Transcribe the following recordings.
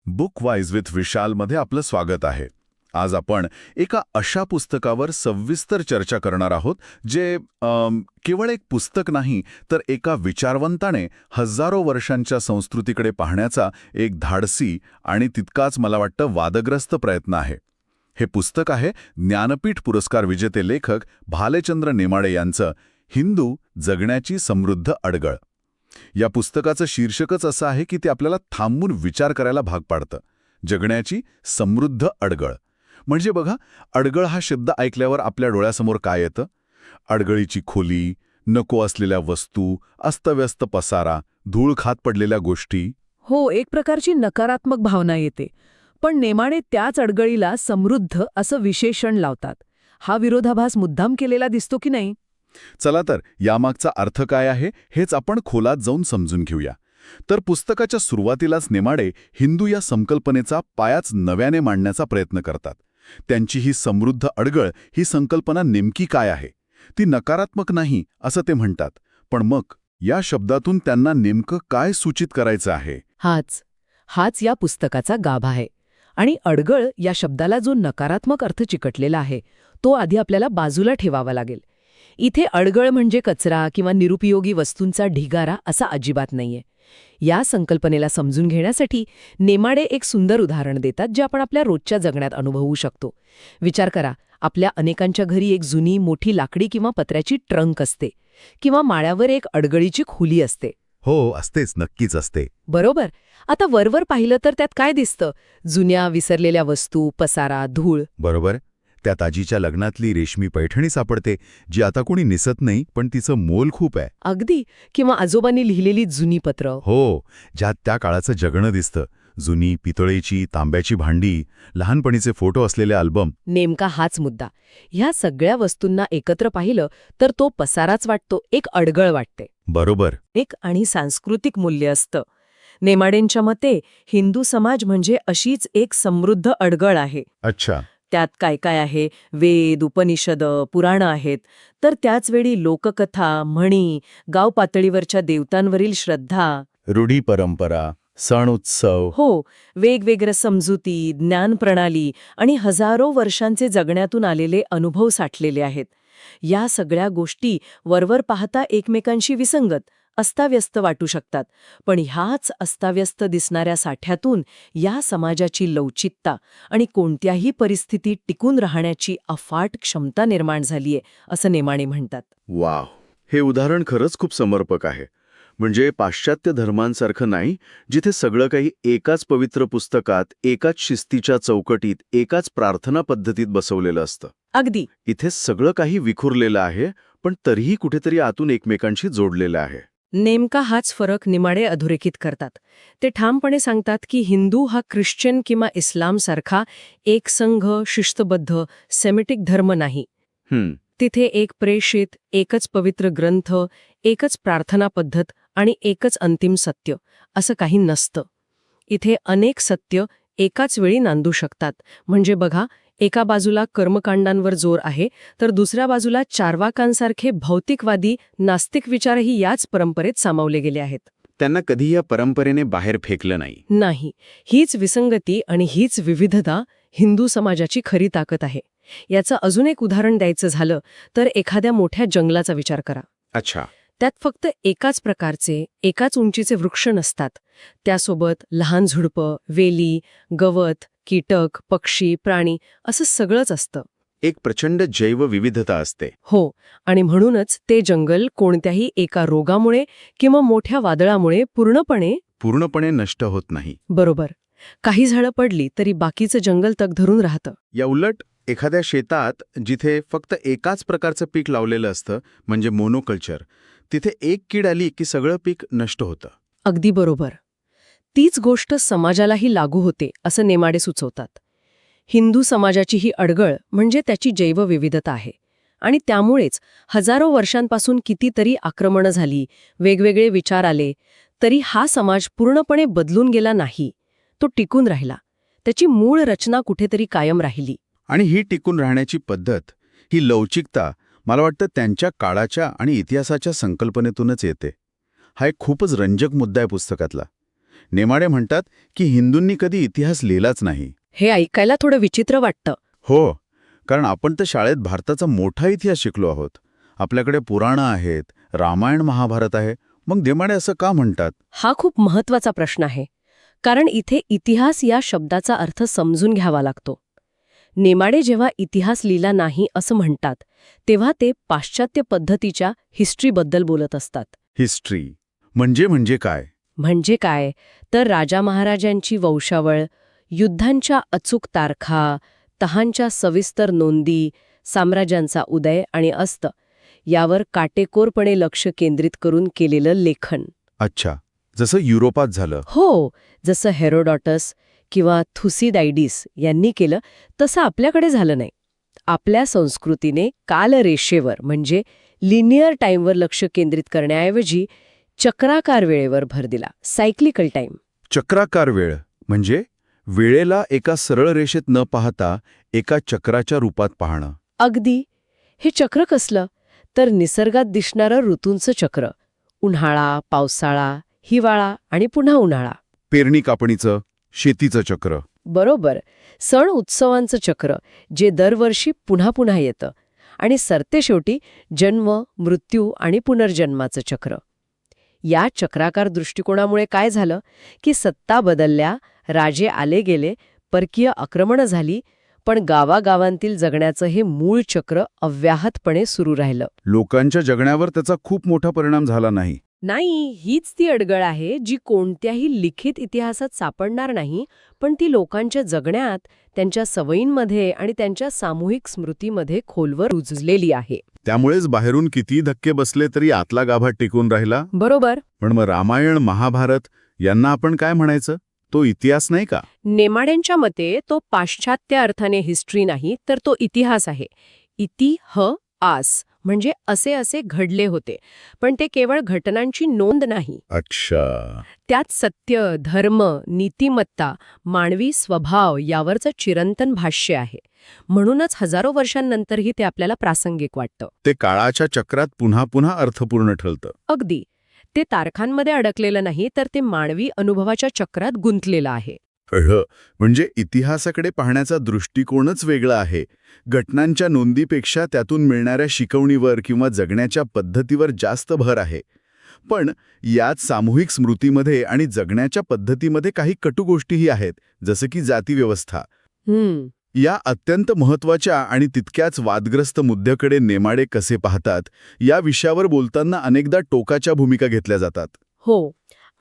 Book wise with विशालमध्ये आपलं स्वागत आहे. आज आपण एका अशा पुस्तकावर सविस्तर चर्चा करणार आहोत जे केवळ एक पुस्तक नाही तर एका विचारवंताने हजारो वर्षांच्या संस्कृतीकडे पाहण्याचा एक धाडसी आणि तितकाच मला वाटतं वादग्रस्त प्रयत्न आहे. हे पुस्तक आहे ज्ञानपीठ पुरस्कार विजेते लेखक भालेचंद्र नेमाडे यांचं हिंदू जगण्याची समृद्ध अडगळ. या पुस्तकाचं शीर्षकच असं आहे की ते आपल्याला थांबून विचार करायला भाग पाडतं. जगण्याची समृद्ध अडगळ. म्हणजे बघा, अडगळ हा शब्द ऐकल्यावर आपल्या डोळ्यासमोर काय येतं? अडगळीची खोली, नको असलेल्या वस्तू, अस्तव्यस्त पसारा, धूळ खात पडलेल्या गोष्टी. हो, एक प्रकारची नकारात्मक भावना येते. पण नेमाडे त्याच अडगळीला समृद्ध असं विशेषण लावतात. हा विरोधाभास मुद्दाम केलेला दिसतो की नाही? चला तर यामागचा अर्थ काय आहे हेच आपण खोलात जाऊन समजून घेऊया. तर पुस्तकाच्या सुरुवातीलाच नेमाडे हिंदू या संकल्पनेचा पायाच नव्याने मांडण्याचा प्रयत्न करतात. त्यांची ही समृद्ध अडगळ ही संकल्पना नेमकी काय आहे? ती नकारात्मक नाही असं ते म्हणतात. पण मग या शब्दातून त्यांना नेमकं काय सूचित करायचं आहे? हाच या पुस्तकाचा गाभा आहे. आणि अडगळ या शब्दाला जो नकारात्मक अर्थ चिकटलेला आहे तो आधी आपल्याला बाजूला ठेवावा लागेल. इथे अडगळ म्हणजे कचरा किंवा निरुपयोगी वस्तूंचा ढिगारा असा अजिबात नाहीये. या संकल्पनेला समजून घेण्यासाठी नेमाडे एक सुंदर उदाहरण देतात जे आपण आपल्या रोजच्या जगण्यात अनुभवू शकतो. विचार करा, आपल्या अनेकांच्या घरी एक जुनी मोठी लाकडी किंवा पत्र्याची ट्रंक असते किंवा माळ्यावर एक अडगळीची खोली असते. हो, असतेच, नक्कीच असते. बरोबर. आता वरवर पाहिलं तर त्यात काय दिसतं? जुन्या विसरलेल्या वस्तू, पसारा, धूळ. बरोबर. त्यात आजीच्या लग्नातली रेशमी पैठणी सापडते जी आता कोणी निसत नाही, पण तिचं मोल खूप आहे. अगदी. किंवा आजोबांनी लिहिलेली जुनी पत्र. हो, ज्यात त्या काळाचं जगणं दिसतं. जुनी पितळेची, तांब्याची भांडी, लहानपणीचे फोटो असलेले अल्बम. नेमका हाच मुद्दा. ह्या सगळ्या वस्तूंना एकत्र पाहिलं तर तो पसाराच वाटतो, एक अडगळ वाटते. बरोबर. एक आणि सांस्कृतिक मूल्य असतं. नेमाडेंच्या मते हिंदू समाज म्हणजे अशीच एक समृद्ध अडगळ आहे. अच्छा. त्यात काय काय आहे? वेद, उपनिषद, पुराणं आहेत. तर त्याचवेळी लोककथा, म्हणी, गाव पातळीवरच्या देवतांवरील श्रद्धा, रूढी परंपरा, सण उत्सव. हो, वेगवेगळ्या समजुती, ज्ञानप्रणाली आणि हजारो वर्षांचे जगण्यातून आलेले अनुभव साठलेले आहेत. या सगळ्या गोष्टी वरवर पाहता एकमेकांशी विसंगत, अस्ताव्यस्त वाटू शकतात. पण ह्याच अस्ताव्यस्त दिसणाऱ्या साठ्यातून या समाजाची लवचिकता आणि कोणत्याही परिस्थितीत टिकून राहण्याची अफाट क्षमता निर्माण झालीये, असं नेमाडे म्हणतात. वाव, हे उदाहरण खरंच खूप समर्पक आहे. म्हणजे पाश्चात्य धर्मांसारखं नाही, जिथे सगळं काही एकाच पवित्र पुस्तकात, एकाच शिस्तीच्या चौकटीत, एकाच प्रार्थना पद्धतीत बसवलेलं असतं. अगदी. इथे सगळं काही विखुरलेलं आहे, पण तरीही कुठेतरी आतून एकमेकांशी जोडलेलं आहे. नेमका हाच फरक नेमाडे अधोरेखित करतात. ते ठामपणे सांगतात की हिंदू हा ख्रिश्चन किंवा इस्लामसारखा एक संघ, शिस्तबद्ध, सेमिटिक धर्म नाही. तिथे एक प्रेषित, एकच पवित्र ग्रंथ, एकच प्रार्थना पद्धत आणि एकच अंतिम सत्य असं काही नसतं. इथे अनेक सत्य एकाच वेळी नांदू शकतात. म्हणजे बघा, एका बाजूला कर्मकांडांवर जोर आहे तर दुसऱ्या बाजूला चार्वाकांसारखे भौतिकवादी, नास्तिक विचारही याच परंपरेत सामावले गेले आहेत. त्यांना कधी या परंपरेने बाहेर फेकलं नाही. हीच विसंगती आणि हीच विविधता हिंदू समाजाची खरी ताकद आहे. याचं अजून एक उदाहरण द्यायचं झालं तर एखाद्या मोठ्या जंगलाचा विचार करा. अच्छा. त्यात फक्त एकाच प्रकारचे, एकाच उंचीचे वृक्ष नसतात. त्यासोबत लहान झुडपं, वेली, गवत, कीटक, पक्षी, प्राणी असं सगळंच असतं. एक प्रचंड जैवविविधता असते. हो, आणि म्हणूनच ते जंगल कोणत्याही एका रोगामुळे किंवा मोठ्या वादळामुळे पूर्णपणे नष्ट होत नाही. बरोबर. काही झाडं पडली तरी बाकीचं जंगल तग धरून राहतं. या उलट एखाद्या शेतात जिथे फक्त एकाच प्रकारचं पीक लावलेलं असतं, म्हणजे मोनोकल्चर, तिथे एक कीड आली की सगळं पीक नष्ट होतं. अगदी बरोबर. तीच गोष्ट समाजालाही लागू होते असं नेमाडे सुचवतात. हिंदू समाजाची ही अडगळ म्हणजे त्याची जैवविविधता आहे. आणि त्यामुळेच हजारो वर्षांपासून कितीतरी आक्रमणं झाली, वेगवेगळे विचार आले, तरी हा समाज पूर्णपणे बदलून गेला नाही. तो टिकून राहिला. त्याची मूळ रचना कुठेतरी कायम राहिली. आणि ही टिकून राहण्याची पद्धत, ही लवचिकता, मला वाटतं त्यांच्या काळाच्या आणि इतिहासाच्या संकल्पनेतूनच येते. हा एक खूपच रंजक मुद्दा आहे पुस्तकातला. नेमाडे म्हणतात की हिंदूंनी कधी इतिहास लिहिलाच नाही. हे ऐकायला थोडं विचित्र वाटतं. हो, कारण आपण तर शाळेत भारताचा मोठा इतिहास शिकलो आहोत. आपल्याकडे पुराणं आहेत, रामायण महाभारत आहे. मग नेमाडे असं का म्हणतात? हा खूप महत्वाचा प्रश्न आहे, कारण इथे इतिहास या शब्दाचा अर्थ समजून घ्यावा लागतो. नेमाडे जेव्हा इतिहास लिहिला नाही असं म्हणतात, तेव्हा ते पाश्चात्य पद्धतीच्या हिस्ट्रीबद्दल बोलत असतात. हिस्ट्री म्हणजे काय? म्हणजे काय तर राजा महाराजांची वंशावळ, युद्धांच्या अचूक तारखा, तहांच्या सविस्तर नोंदी, साम्राज्यांचा उदय आणि अस्त यावर काटेकोरपणे लक्ष केंद्रित करून केलेलं लेखन. अच्छा, जसं युरोपात झालं. हो, जसं हेरोडॉटस किंवा थुसिडायडिस यांनी केलं तसं आपल्याकडे झालं नाही. आपल्या संस्कृतीने कालरेषेवर म्हणजे लिनियर टाईमवर लक्ष केंद्रित करण्याऐवजी चक्राकार वेळेवर भर दिला, सायक्लिकल टाईम. चक्राकार वेळ म्हणजे वेळेला एका सरळ रेषेत न पाहता एका चक्राच्या रूपात पाहणं. अगदी. हे चक्र कसलं तर निसर्गात दिसणारं ऋतूंचं चक्र. उन्हाळा, पावसाळा, हिवाळा आणि पुन्हा उन्हाळा. पेरणी कापणीचं, शेतीचं चक्र. बरोबर. सण उत्सवांचं चक्र जे दरवर्षी पुन्हा पुन्हा येतं. आणि सरतेशेवटी जन्म, मृत्यू आणि पुनर्जन्माचं चक्र. या चक्राकार दृष्टिकोनामुळे काय झालं की सत्ता बदलल्या, राजे आले गेले, परकीय आक्रमणं झाली, पण गावागावांतील जगण्याचं हे मूळ चक्र अव्याहतपणे सुरू राहिलं. लोकांच्या जगण्यावर त्याचा खूप मोठा परिणाम झाला नाही. नाही, हीच ती अडगळ आहे जी कोणत्याही लिखित इतिहासात सापडणार नाही, पण ती लोकांच्या जगण्यात, त्यांच्या सवयींमध्ये आणि त्यांच्या सामूहिक स्मृतीमध्ये खोलवर रुजलेली आहे. त्यामुळेच बाहेरून किती धक्के बसले तरी आतला गाभा टिकून राहिला. बरोबर. पण मग रामायण, महाभारत यांना आपण काय म्हणायचं? तो इतिहास नाही का? नेमाड्यांच्या मते तो पाश्चात्य अर्थाने हिस्ट्री नाही, तर तो इतिहास आहे. आस म्हणजे असे असे घडले होते, पण ते केवळ घटनांची नोंद नाही. अच्छा. त्यात सत्य, धर्म, नीतिमत्ता, मानवी स्वभाव यावरचं चिरंतन भाष्य आहे. म्हणूनच हजारो वर्षांनंतरही ते आपल्याला प्रासंगिक वाटतं. ते काळाच्या चक्रात पुन्हा पुन्हा अर्थपूर्ण ठरतं. अगदी. ते तारखांमध्ये अडकलेलं नाही, तर ते मानवी अनुभवाच्या चक्रात गुंतलेलं आहे. म्हणजे इतिहासाकडे पाहण्याचा दृष्टिकोनच वेगळा आहे. घटनांच्या नोंदीपेक्षा त्यातून मिळणाऱ्या शिकवणीवर किंवा जगण्याच्या पद्धतीवर जास्त भर आहे. पण यात सामूहिक स्मृतीमध्ये आणि जगण्याच्या पद्धतीमध्ये काही कटू गोष्टीही आहेत, जसं की जातीव्यवस्था. या अत्यंत महत्त्वाच्या आणि तितक्याच वादग्रस्त मुद्द्याकडे नेमाडे कसे पाहतात, या विषयावर बोलताना अनेकदा टोकाच्या भूमिका घेतल्या जातात. हो,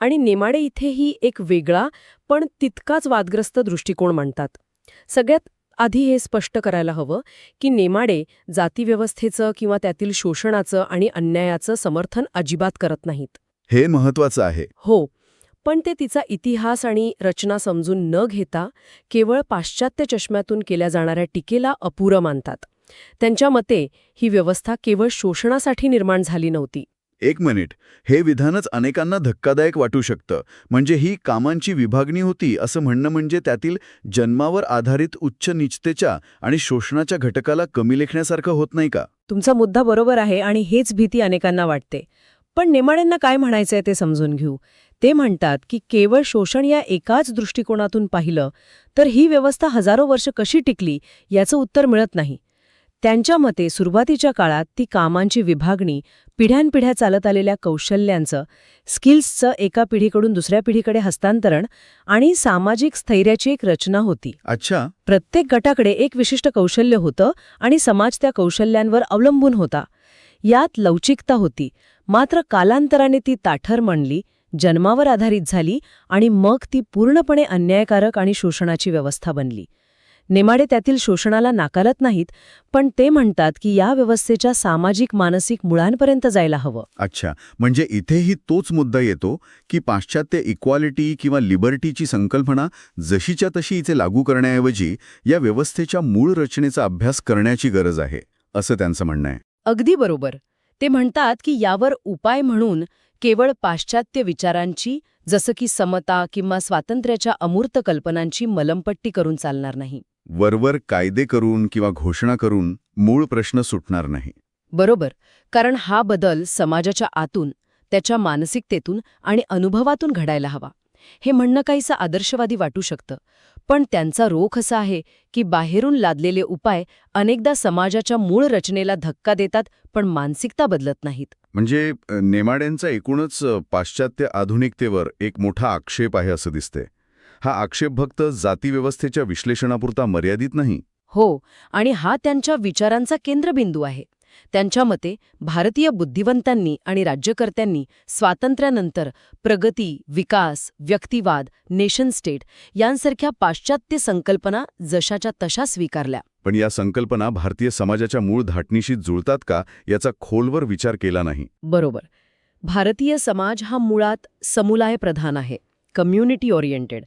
आणि नेमाडे इथेही एक वेगळा पण तितकाच वादग्रस्त दृष्टिकोन मांडतात. सगळ्यात आधी हे स्पष्ट करायला हवं की नेमाडे जातीव्यवस्थेचं किंवा त्यातील शोषणाचं आणि अन्यायाचं समर्थन अजिबात करत नाहीत. हे महत्त्वाचं आहे. हो, पण ते तिचा इतिहास आणि रचना समजून न घेता केवळ पाश्चात्य चष्म्यातून केल्या जाणाऱ्या टीकेला अपुरं मानतात. त्यांच्या मते ही व्यवस्था केवळ शोषणासाठी निर्माण झाली नव्हती. एक मिनिट, हे विधानच अनेकांना धक्कादायक वाटू शकतं. म्हणजे ही कामांची विभागणी होती असं म्हणणं म्हणजे त्यातील जन्मावर आधारित उच्च नीचतेच्या आणि शोषणाच्या घटकाला कमी लेखण्यासारखं होत नाही का? तुमचा मुद्दा बरोबर आहे आणि हेच भीती अनेकांना वाटते. पण नेमाड्यांना काय म्हणायचंय ते समजून घेऊ. ते म्हणतात की केवळ शोषण या एकाच दृष्टिकोनातून पाहिलं तर ही व्यवस्था हजारो वर्ष कशी टिकली याचं उत्तर मिळत नाही. त्यांच्या मते सुरुवातीच्या काळात ती कामांची विभागणी, पिढ्यानपिढ्या चालत आलेल्या कौशल्यांचं, स्किल्सचं एका पिढीकडून दुसऱ्या पिढीकडे हस्तांतरण आणि सामाजिक स्थैर्याची एक रचना होती. अच्छा. प्रत्येक गटाकडे एक विशिष्ट कौशल्य होतं आणि समाज त्या कौशल्यांवर अवलंबून होता. यात लवचिकता होती, मात्र कालांतराने ती ताठर म्हणली, जन्मावर आधारित झाली आणि मग ती पूर्णपणे अन्यायकारक आणि शोषणाची व्यवस्था बनली. नेमाडे त्यातील शोषणाला नाकारत नाहीत, पण ते म्हणतात की या व्यवस्थेच्या सामाजिक मानसिक मुळांपर्यंत जायला हवं. अच्छा, म्हणजे इथेही तोच मुद्दा येतो की पाश्चात्य इक्वालिटी किंवा लिबर्टीची संकल्पना जशीच्या तशी इथे लागू करण्याऐवजी या व्यवस्थेच्या मूळ रचनेचा अभ्यास करण्याची गरज आहे, असं त्यांचं म्हणणं आहे. अगदी बरोबर. ते म्हणतात की यावर उपाय म्हणून केवळ पाश्चात्य विचारांची, जसं की समता किंवा स्वातंत्र्याच्या अमूर्त कल्पनांची मलमपट्टी करून चालणार नाही. वरवर कायदे करून किंवा घोषणा करून मूळ प्रश्न सुटणार नाही. बरोबर, कारण हा बदल समाजाच्या आतून, त्याच्या मानसिकतेतून आणि अनुभवातून घडायला हवा. हे म्हणणं काहीसं आदर्शवादी वाटू शकतं, पण त्यांचा रोख असा आहे की बाहेरून लादलेले उपाय अनेकदा समाजाच्या मूळ रचनेला धक्का देतात, पण मानसिकता बदलत नाहीत. म्हणजे नेमाड्यांचा एकूणच पाश्चात्य आधुनिकतेवर एक मोठा आक्षेप आहे असं दिसते. हा आक्षेप फक्त जातीव्यवस्थेच्या विश्लेषणापुरता मर्यादित नाही. हो, आणि हा त्यांच्या विचारांचा केंद्रबिंदू आहे. त्यांच्या मते भारतीय बुद्धिवंतांनी आणि राज्यकर्त्यांनी स्वातंत्र्यानंतर प्रगती, विकास, व्यक्तिवाद, नेशन स्टेट यांसारख्या पाश्चात्य संकल्पना जशाच्या तशा स्वीकारल्या. पण या संकल्पना भारतीय समाजाच्या मूळ धाटणीशी जुळतात का याचा खोलवर विचार केला नाही. बरोबर. भारतीय समाज हा मुळात समुदाय प्रधान आहे, कम्युनिटी ओरिएंटेड.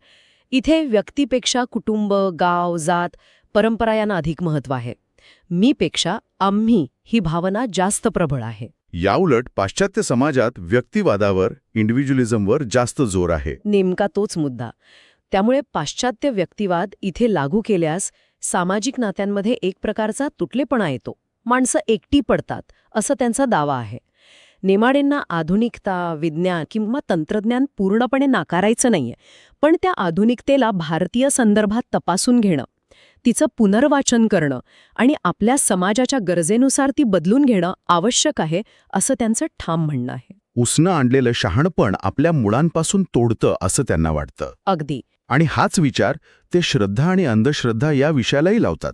इथे व्यक्तीपेक्षा कुटुंब, गाव, जात, परंपरा यांना अधिक महत्त्व आहे. मीपेक्षा आम्ही ही भावना जास्त प्रबळ आहे. याउलट पाश्चात्य समाजात व्यक्तिवादावर, इंडिव्हिज्युअलिझमवर जास्त जोर आहे. नेमका तोच मुद्दा. त्यामुळे पाश्चात्य व्यक्तिवाद इथे लागू केल्यास सामाजिक नात्यांमध्ये एक प्रकारचा तुटलेपणा येतो. माणसं एकटी पडतात, असं त्यांचा दावा आहे. नेमाडेंना आधुनिकता, विज्ञान किंवा तंत्रज्ञान पूर्णपणे नाकारायचं नाहीये, पण त्या आधुनिकतेला भारतीय संदर्भात तपासून घेणं, तिचं पुनर्वाचन करणं आणि आपल्या समाजाच्या गरजेनुसार ती बदलून घेणं आवश्यक आहे, असं त्यांचं ठाम म्हणणं आहे. उसनं आणलेलं शहाणपण आपल्या मुळांपासून तोडतं असं त्यांना वाटतं. अगदी. आणि हाच विचार ते श्रद्धा आणि अंधश्रद्धा या विषयालाही लावतात.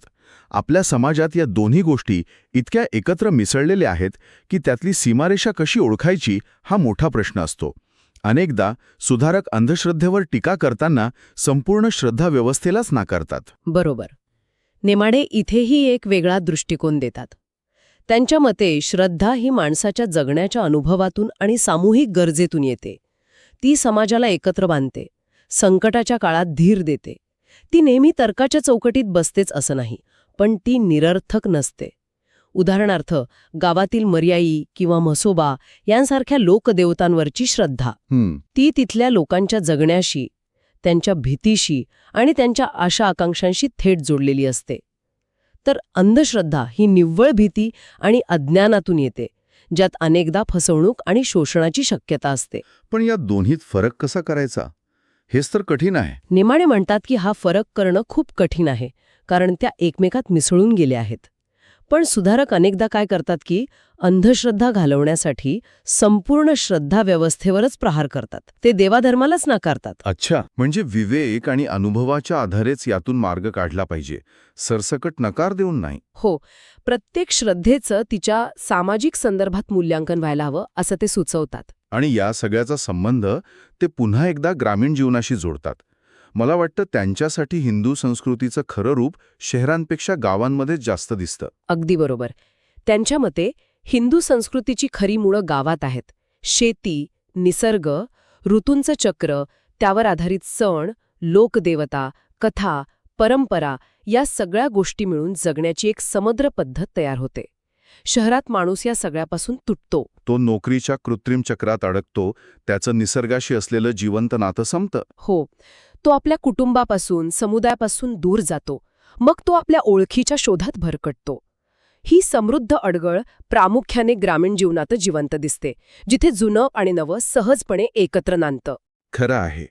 आपल्या समाजात या दोन्ही गोष्टी इतक्या एकत्र मिसळलेल्या आहेत की त्यातली सीमारेषा कशी ओळखायची हा मोठा प्रश्न असतो. अनेकदा सुधारक अंधश्रद्धेवर टीका करताना संपूर्ण श्रद्धा व्यवस्थेलाच नाकारतात. बरोबर. नेमाडे इथेही एक वेगळा दृष्टिकोन देतात. त्यांच्या मते श्रद्धा ही माणसाच्या जगण्याच्या अनुभवातून आणि सामूहिक गरजेतून येते. ती समाजाला एकत्र बांधते, संकटाच्या काळात धीर देते. ती नेहमी तर्काच्या चौकटीत बसतेच असं नाही, पण ती निरर्थक नसते. उदाहरणार्थ, गावातील मर्याई किंवा म्हसोबा यांसारख्या लोकदेवतांवरची श्रद्धा, ती तिथल्या लोकांच्या जगण्याशी, त्यांच्या भीतीशी आणि त्यांच्या आशा आकांक्षांशी थेट जोडलेली असते. तर अंधश्रद्धा ही निव्वळ भीती आणि अज्ञानातून येते, ज्यात अनेकदा फसवणूक आणि शोषणाची शक्यता असते. पण या दोन्हीत फरक कसा करायचा हेच तर कठीण आहे. नेमाडे म्हणतात की हा फरक करणं खूप कठीण आहे, कारण त्या एकमेकात मिसळून गेल्या आहेत. पण सुधारक अनेकदा काय करतात की अंधश्रद्धा घालवण्यासाठी संपूर्ण श्रद्धा व्यवस्थेवरच प्रहार करतात. ते देवाधर्मालाच नाकारतात. अच्छा, म्हणजे विवेक आणि अनुभवाच्या आधारेच यातून मार्ग काढला पाहिजे, सरसकट नकार देऊन नाही. हो, प्रत्येक श्रद्धेचं तिच्या सामाजिक संदर्भात मूल्यांकन व्हायला हवं असं ते सुचवतात. आणि या सगळ्याचा संबंध ते पुन्हा एकदा ग्रामीण जीवनाशी जोडतात. मला वाटतं त्यांच्यासाठी हिंदू संस्कृतीचं खरं रूप शहरांपेक्षा गावांमध्येच जास्त दिसतं. अगदी बरोबर. त्यांच्या मते हिंदू संस्कृतीची खरी मुळं गावात आहेत. शेती, निसर्ग, ऋतूंचं चक्र, त्यावर आधारित सण, लोकदेवता, कथा, परंपरा या सगळ्या गोष्टी मिळून जगण्याची एक समग्र पद्धत तयार होते. शहरात माणूस या सगळ्यापासून तुटतो. तो नोकरीच्या कृत्रिम चक्रात अडकतो, त्याचं निसर्गाशी असलेलं जिवंत नातं संपतं. हो, तो आपल्या कुटुंबापासून, समुदायापासून दूर जातो. मग तो आपल्या ओळखीच्या शोधात भरकटतो. ही समृद्ध अडगळ प्रामुख्याने ग्रामीण जीवनात जिवंत दिसते, जिथे जुनं आणि नवं सहजपणे एकत्र नांदतं. खरं आहे.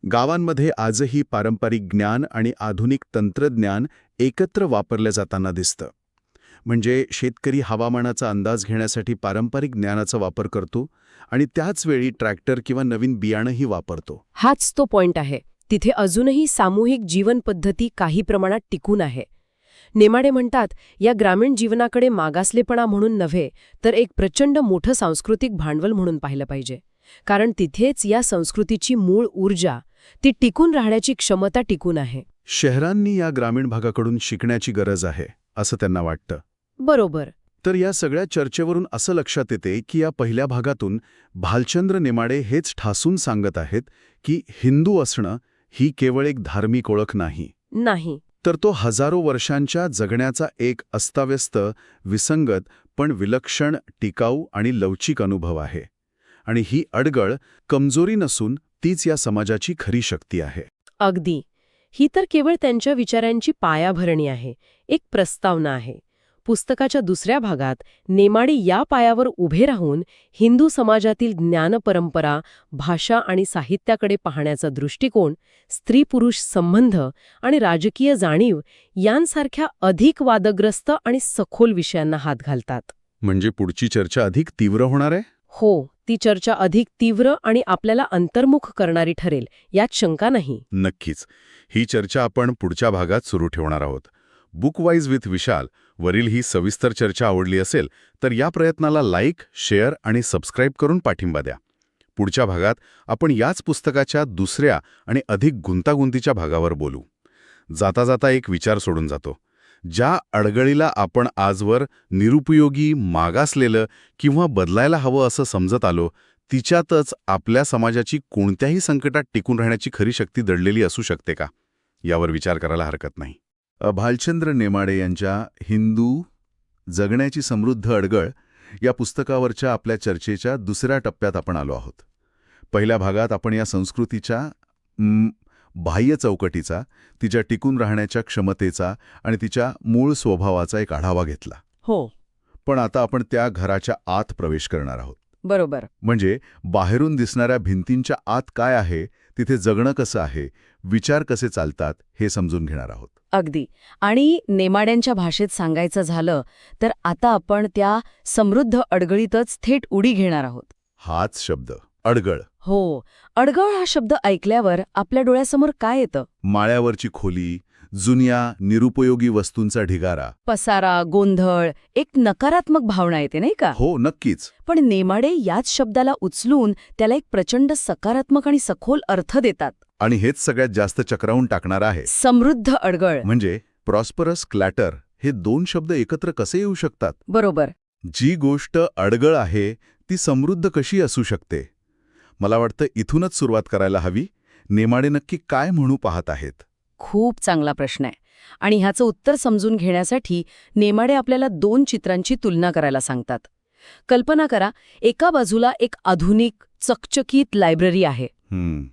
गावांमध्ये आजही पारंपरिक ज्ञान आणि आधुनिक तंत्रज्ञान एकत्र वापरल्या जाताना दिसतं. म्हणजे शेतकरी हवामानाचा अंदाज घेण्यासाठी पारंपरिक ज्ञानाचा वापर करतो आणि त्याच वेळी ट्रॅक्टर किंवा नवीन बियाणंही वापरतो. हाच तो पॉइंट आहे. तिथे अजूनही सामूहिक जीवन पद्धती काही प्रमाणात टिकून आहे. नेमाडे म्हणतात, या ग्रामीण जीवनाकडे मागासलेपणा म्हणून नव्हे, तर एक प्रचंड मोठं सांस्कृतिक भांडवल म्हणून पाहिलं पाहिजे. कारण तिथेच या संस्कृतीची मूळ ऊर्जा, ती टिकून राहण्याची क्षमता टिकून आहे. शहरांनी या ग्रामीण भागाकडून शिकण्याची गरज आहे, असं त्यांना वाटतं. बरोबर. तर या सगळ्या चर्चेवरून असं लक्षात येते की या पहिल्या भागातून भालचंद्र नेमाडे हेच ठासून सांगत आहेत की हिंदू असणं ही केवळ एक धार्मिक ओळख नाही, तर तो हजारो वर्षांच्या जगण्याचा एक अस्ताव्यस्त, विसंगत पण विलक्षण, टिकाऊ आणि लवचिक अनुभव आहे. आणि ही अडगळ कमजोरी नसून तीच या समाजाची खरी शक्ती आहे. अगदी. ही तर केवळ त्यांच्या विचारांची पायाभरणी आहे, एक प्रस्तावना आहे. पुस्तकाच्या दुसऱ्या भागात नेमाडे या पायावर उभे राहून हिंदू समाजातील ज्ञानपरंपरा, भाषा आणि साहित्याकडे पाहण्याचा दृष्टिकोन, स्त्री-पुरुष संबंध आणि राजकीय जाणीव यांसारख्या अधिक वादग्रस्त आणि सखोल विषयांना हात घालतात. म्हणजे पुढची चर्चा अधिक तीव्र होणार आहे? हो, ती चर्चा अधिक तीव्र आणि आपल्याला अंतर्मुख करणारी ठरेल, यात शंका नाही. नक्कीच. ही चर्चा आपण पुढच्या भागात सुरू ठेवणार आहोत. बुकवाईज विथ विशाल वरील ही सविस्तर चर्चा आवडली असेल तर या प्रयत्नाला लाईक, शेअर आणि सबस्क्राईब करून पाठिंबा द्या. पुढच्या भागात आपण याच पुस्तकाच्या दुसऱ्या आणि अधिक गुंतागुंतीच्या भागावर बोलू. जाता जाता एक विचार सोडून जातो. ज्या अडगळीला आपण आजवर निरुपयोगी, मागासलेलं किंवा बदलायला हवं असं समजत आलो, तिच्यातच आपल्या समाजाची कोणत्याही संकटात टिकून राहण्याची खरी शक्ती दडलेली असू शकते का? यावर विचार करायला हरकत नाही. भालचंद्र नेमाडे यांच्या हिंदू जगण्याची समृद्ध अडगळ या पुस्तकावरच्या आपल्या चर्चेच्या दुसऱ्या टप्प्यात आपण आलो आहोत. पहिल्या भागात आपण या संस्कृतीच्या बाह्य चौकटीचा, तिच्या टिकून राहण्याच्या क्षमतेचा आणि तिच्या मूळ स्वभावाचा एक आढावा घेतला. हो, पण आता आपण त्या घराच्या आत प्रवेश करणार आहोत. बरोबर. म्हणजे बाहेरून दिसणाऱ्या भिंतींच्या आत काय आहे, तिथे जगणं कसं आहे, विचार कसे चालतात हे समजून घेणार आहोत. अगदी. आणि नेमाड्यांच्या भाषेत सांगायचं झालं तर आता आपण त्या समृद्ध अडगळीतच थेट उडी घेणार आहोत. हाच शब्द, अडगळ. हो, अडगळ हा शब्द ऐकल्यावर आपल्या डोळ्यासमोर काय येतं? माळ्यावरची खोली, जुन्या निरुपयोगी वस्तूंचा ढिगारा. पसारा, गोंधळ, एक नकारात्मक भावना येते नाही का? हो, नक्कीच. पण नेमाडे याच शब्दाला उचलून त्याला एक प्रचंड सकारात्मक आणि सखोल अर्थ देतात. आणि हेच सगळ्यात जास्त चक्रावून टाकणार आहे. समृद्ध अडगळ. म्हणजे प्रॉस्परस, क्लॅटर हे दोन शब्द एकत्र कसे येऊ शकतात? बरोबर. जी गोष्ट अडगळ आहे ती समृद्ध कशी असू शकते? मला वाटतं इथूनच सुरुवात करायला हवी. नेमाडे नक्की काय म्हणू पाहत आहेत? खूप चांगला प्रश्न आहे. आणि ह्याचं उत्तर समजून घेण्यासाठी नेमाडे आपल्याला 2 चित्रांची तुलना करायला सांगतात. कल्पना करा, एका बाजूला एक आधुनिक, चकचकीत लायब्ररी आहे.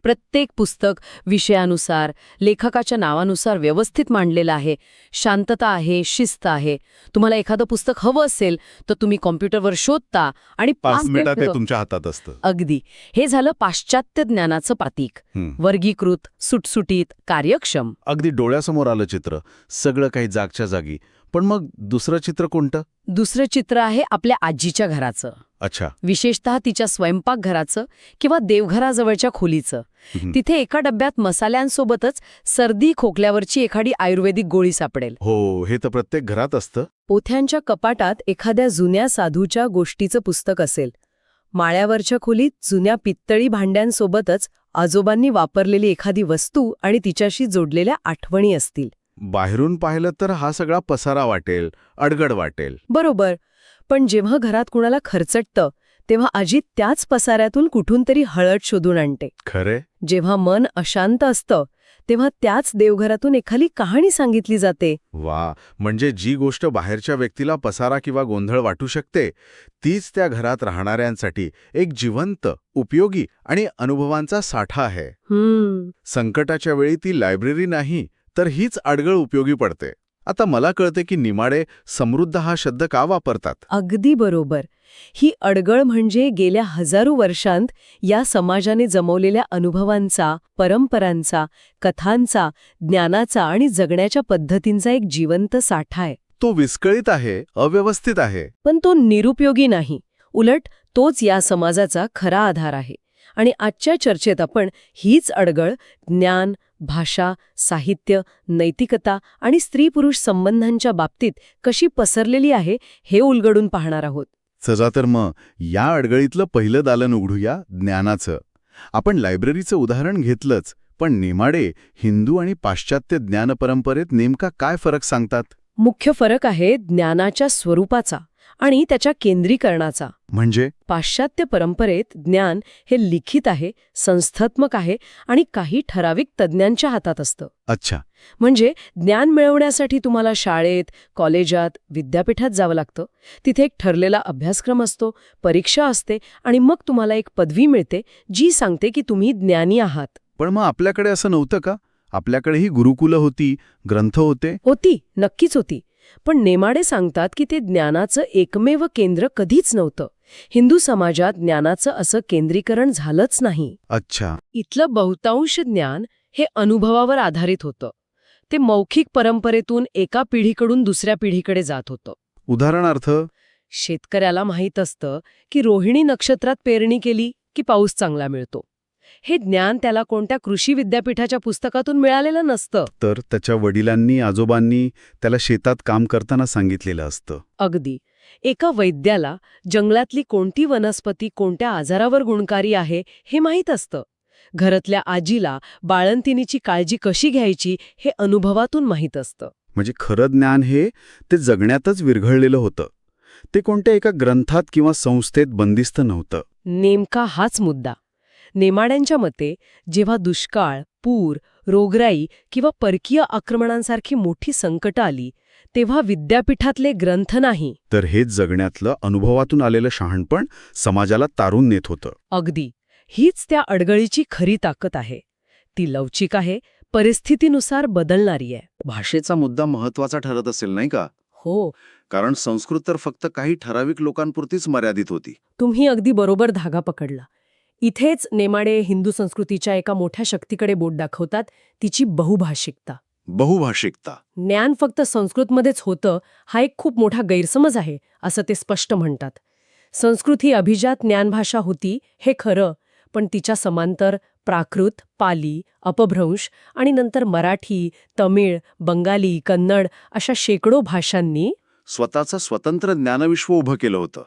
प्रत्येक पुस्तक विषयानुसार, लेखकाच्या नावानुसार व्यवस्थित मांडलेलं आहे. शांतता आहे, शिस्त आहे. तुम्हाला एखादं पुस्तक हवं असेल तर तुम्ही कॉम्प्युटरवर शोधता आणि 5 मिनिटात ते तुमच्या हातात असतं. अगदी. हे झालं पाश्चात्य ज्ञानाचं प्रतीक. वर्गीकृत, सुटसुटीत, कार्यक्षम. अगदी डोळ्यासमोर आलं चित्र, सगळं काही जागच्या जागी. पण मग दुसरं चित्र कोणतं? दुसरं चित्र आहे आपल्या आजीच्या घराचं. अच्छा. विशेषतः तिच्या स्वयंपाकघराचं किंवा देवघराजवळच्या खोलीचं. तिथे एका डब्यात मसाल्यांसोबतच सर्दी खोकल्यावरची एखादी आयुर्वेदिक गोळी सापडेल. हो, हे तर प्रत्येक घरात असतं. पोथ्यांच्या कपाटात एखाद्या जुन्या साधूच्या गोष्टीचं पुस्तक असेल. माळ्यावरच्या खोलीत जुन्या पित्तळी भांड्यांसोबतच आजोबांनी वापरलेली एखादी वस्तू आणि तिच्याशी जोडलेल्या आठवणी असतील. बाहेरून पाहिलं तर हा सगळा पसारा वाटेल, अडगड वाटेल. बरोबर. पण जेव्हा घरात कुणाला खरचटतं तेव्हा आजी त्याच पसाऱ्यातून कुठून तरी हळद शोधून आणते. खरे. जेव्हा मन अशांत असतं तेव्हा त्याच देवघरातून एखादी कहाणी सांगितली जाते. वा, म्हणजे जी गोष्ट बाहेरच्या व्यक्तीला पसारा किंवा गोंधळ वाटू शकते तीच त्या घरात राहणाऱ्यांसाठी एक जिवंत, उपयोगी आणि अनुभवांचा साठा आहे. संकटाच्या वेळी ती लायब्ररी नाही तर हीच अडगळ उपयोगी पडते. आता मला कळते की नेमाडे समृद्ध हा शब्द का वापरतात. अगदी बरोबर. ही अडगळ म्हणजे गेल्या हजारो वर्षांत या समाजाने जमवलेल्या अनुभवांचा, परंपरांचा, कथांचा, ज्ञानाचा आणि जगण्याच्या पद्धतींचा एक जिवंत साठा आहे. तो विस्कळीत आहे, अव्यवस्थित आहे. पण तो निरुपयोगी नाही. उलट तोच या समाजाचा खरा आधार आहे. आणि आजच्या चर्चेत आपण हीच अडगळ ज्ञान, भाषा, साहित्य, नैतिकता आणि स्त्री-पुरुष संबंधांच्या बाबतीत कशी पसरलेली आहे हे उलगडून पाहणार आहोत. चला तर मग या अडगळीतलं पहिलं दालन उघडूया, ज्ञानाचं. आपण लायब्ररीचं उदाहरण घेतलंच, पण नेमाडे हिंदू आणि पाश्चात्य ज्ञानपरंपरेत नेमका काय फरक सांगतात? मुख्य फरक आहे ज्ञानाच्या स्वरूपाचा आणि त्याच्या केंद्रीकरणाचा. म्हणजे पाश्चात्य परंपरेत ज्ञान हे लिखित आहे, संस्थात्मक आहे आणि काही ठराविक तज्ज्ञांच्या हातात असतं. अच्छा. म्हणजे ज्ञान मिळवण्यासाठी तुम्हाला शाळेत, कॉलेजात, विद्यापीठात जावं लागतं. तिथे एक ठरलेला अभ्यासक्रम असतो, परीक्षा असते आणि मग तुम्हाला एक पदवी मिळते जी सांगते की तुम्ही ज्ञानी आहात. पण मग आपल्याकडे असं नव्हतं का? आपल्याकडेही गुरुकुलं होती, ग्रंथ होते. होती, नक्कीच होती. पण नेमाडे सांगतात की ते ज्ञानाचं एकमेव केंद्र कधीच नव्हतं. हिंदू समाजात ज्ञानाचं असं केंद्रीकरण झालंच नाही. अच्छा. इथलं बहुतांश ज्ञान हे अनुभवावर आधारित होतं. ते मौखिक परंपरेतून एका पिढीकडून दुसऱ्या पिढीकडे जात होतं. उदाहरणार्थ? शेतकऱ्याला माहीत असतं की रोहिणी नक्षत्रात पेरणी केली की पाऊस चांगला मिळतो. हे ज्ञान त्याला कोणत्या कृषी विद्यापीठाच्या पुस्तकातून मिळालेलं नसतं. तर त्याच्या वडिलांनी आजोबांनी त्याला शेतात काम करताना सांगितलेलं असतं. अगदी. एका वैद्याला जंगलातली कोणती वनस्पती कोणत्या आजारावर गुणकारी आहे हे माहीत असतं. घरातल्या आजीला बाळंतिणीची काळजी कशी घ्यायची हे अनुभवातून माहीत असतं. म्हणजे खरं ज्ञान हे ते जगण्यातच विरघळलेलं होतं. ते कोणत्या एका ग्रंथात किंवा संस्थेत बंदिस्त नव्हतं. नेमका हाच मुद्दा. नेमाड्यांच्या मते जेव्हा दुष्काळ, पूर, रोगराई किंवा परकीय आक्रमणांसारखी मोठी संकटं आली, तेव्हा विद्यापीठातले ग्रंथ नाही, तर हेच जगण्यातलं अनुभवातून आलेलं शहाणपण समाजाला तारून नेत होतं. अगदी हीच त्या अडगळीची खरी ताकद आहे. ती लवचिक आहे, परिस्थितीनुसार बदलणारी आहे. भाषेचा मुद्दा महत्वाचा ठरत असेल नाही का? हो, कारण संस्कृत तर फक्त काही ठराविक लोकांपुरतीच मर्यादित होती. तुम्ही अगदी बरोबर धागा पकडला. इथेच नेमाडे हिंदू संस्कृतीच्या एका मोठ्या शक्तीकडे बोट दाखवतात, तिची बहुभाषिकता. बहुभाषिकता. ज्ञान फक्त संस्कृतमध्येच होतं हा एक खूप मोठा गैरसमज आहे, असं ते स्पष्ट म्हणतात. संस्कृत ही अभिजात ज्ञानभाषा होती हे खरं, पण तिच्या समांतर प्राकृत, पाली, अपभ्रंश आणि नंतर मराठी, तमिळ, बंगाली, कन्नड अशा शेकडो भाषांनी स्वतःचं स्वतंत्र ज्ञानविश्व उभं केलं होतं.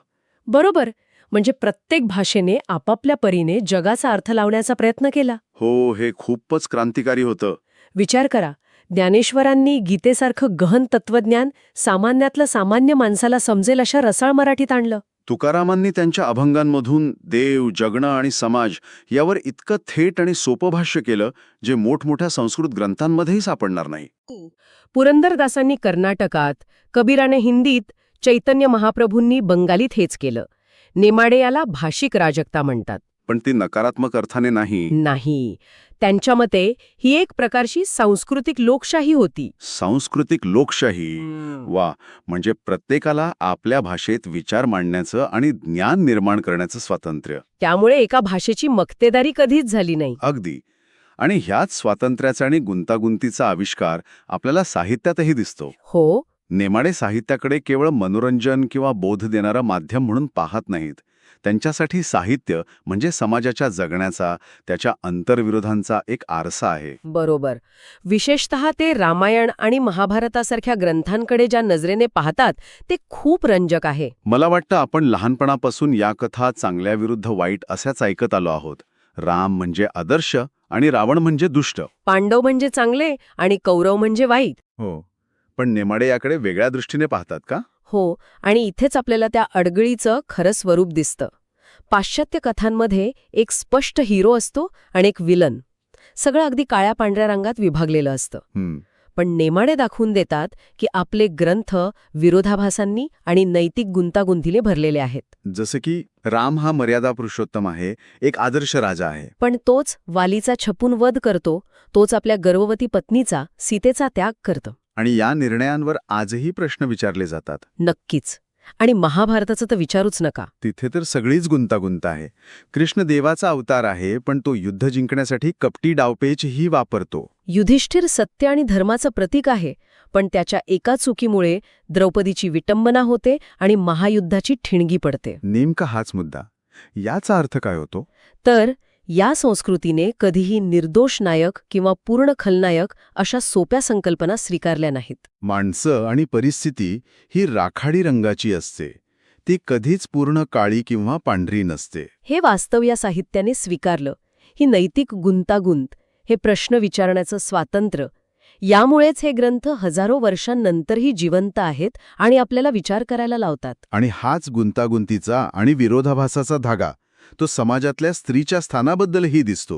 बरोबर, म्हणजे प्रत्येक भाषेने आपापल्या परीने जगाचा अर्थ लावण्याचा प्रयत्न केला. हो, हे खूपच क्रांतिकारी होतं. विचार करा, ज्ञानेश्वरांनी गीतेसारखं गहन तत्वज्ञान सामान्यातलं सामान्य माणसाला समजेल अशा रसाळ मराठीत आणलं. तुकारामांनी त्यांच्या अभंगांमधून देव, जगणं आणि समाज यावर इतकं थेट आणि सोपं भाष्य केलं, जे मोठमोठ्या संस्कृत ग्रंथांमध्येही सापडणार नाही. पुरंदरदासांनी कर्नाटकात, कबीराने हिंदीत, चैतन्य महाप्रभूंनी बंगालीत हेच केलं. नेमाडे याला भाषिक राजकता म्हणतात. पण ती नकारात्मक अर्थाने नाही. त्यांच्या मते ही एक प्रकारची सांस्कृतिक लोकशाही होती. सांस्कृतिक लोकशाही. वा, म्हणजे प्रत्येकाला आपल्या भाषेत विचार मांडण्याचं आणि ज्ञान निर्माण करण्याचं स्वातंत्र्य. त्यामुळे एका भाषेची मक्तेदारी कधीच झाली नाही. अगदी. आणि ह्याच स्वातंत्र्याचा आणि गुंतागुंतीचा आविष्कार आपल्याला साहित्यातही दिसतो. हो, नेमाडे साहित्याकडे केवळ मनोरंजन किंवा बोध देणारं माध्यम म्हणून पाहत नाहीत. त्यांच्यासाठी साहित्य म्हणजे समाजाच्या जगण्याचा, त्याच्या अंतर्विरोधांचा एक आरसा आहे. बरोबर. विशेषतः ते रामायण आणि महाभारतासारख्या ग्रंथांकडे ज्या नजरेने पाहतात ते खूप रंजक आहे. मला वाटतं आपण लहानपणापासून या कथा चांगल्या विरुद्ध वाईट अशाच ऐकत आलो आहोत. राम म्हणजे आदर्श आणि रावण म्हणजे दुष्ट. पांडव म्हणजे चांगले आणि कौरव म्हणजे वाईट. हो, पण नेमाडे याकडे वेगळ्या दृष्टीने पाहतात का? हो, आणि इथेच आपल्याला त्या अडगळीचं खरं स्वरूप दिसतं. पाश्चात्य कथांमध्ये एक स्पष्ट हिरो असतो आणि एक विलन. सगळं अगदी काळ्या पांढऱ्या रंगात विभागलेलं असतं. पण नेमाडे दाखवून देतात की आपले ग्रंथ विरोधाभासांनी आणि नैतिक गुंतागुंतीने भरलेले आहेत. जसं की राम हा मर्यादा पुरुषोत्तम आहे, एक आदर्श राजा आहे. पण तोच वालीचा छपून वध करतो, तोच आपल्या गर्भवती पत्नीचा, सीतेचा त्याग करतो. आणि या निर्णयांवर आजही प्रश्न विचारले जातात. नक्कीच. आणि महाभारताचं तर विचारूच नका. तिथे तर सगळीच गुंतागुंत आहे. कृष्ण देवाचा अवतार आहे, पण तो युद्ध जिंकण्यासाठी कपटी डावपेचही वापरतो. युधिष्ठिर सत्य आणि धर्माचं प्रतीक आहे, पण त्याच्या एका चुकीमुळे द्रौपदीची विटंबना होते आणि महायुद्धाची ठिणगी पडते. नेमका हाच मुद्दा. याचा अर्थ काय होतो? तर या संस्कृतीने कधीही निर्दोष नायक किंवा पूर्ण खलनायक अशा सोप्या संकल्पना स्वीकारल्या नाहीत. माणसं आणि परिस्थिती ही राखाडी रंगाची असते. ती कधीच पूर्ण काळी किंवा पांढरी नसते. हे वास्तव या साहित्याने स्वीकारलं. ही नैतिक गुंतागुंत, हे प्रश्न विचारण्याचं स्वातंत्र्य, यामुळेच हे ग्रंथ हजारो वर्षांनंतरही जिवंत आहेत आणि आपल्याला विचार करायला लावतात. आणि हाच गुंतागुंतीचा आणि विरोधाभासाचा धागा तो समाजातल्या स्त्रीच्या स्थानाबद्दलही दिसतो.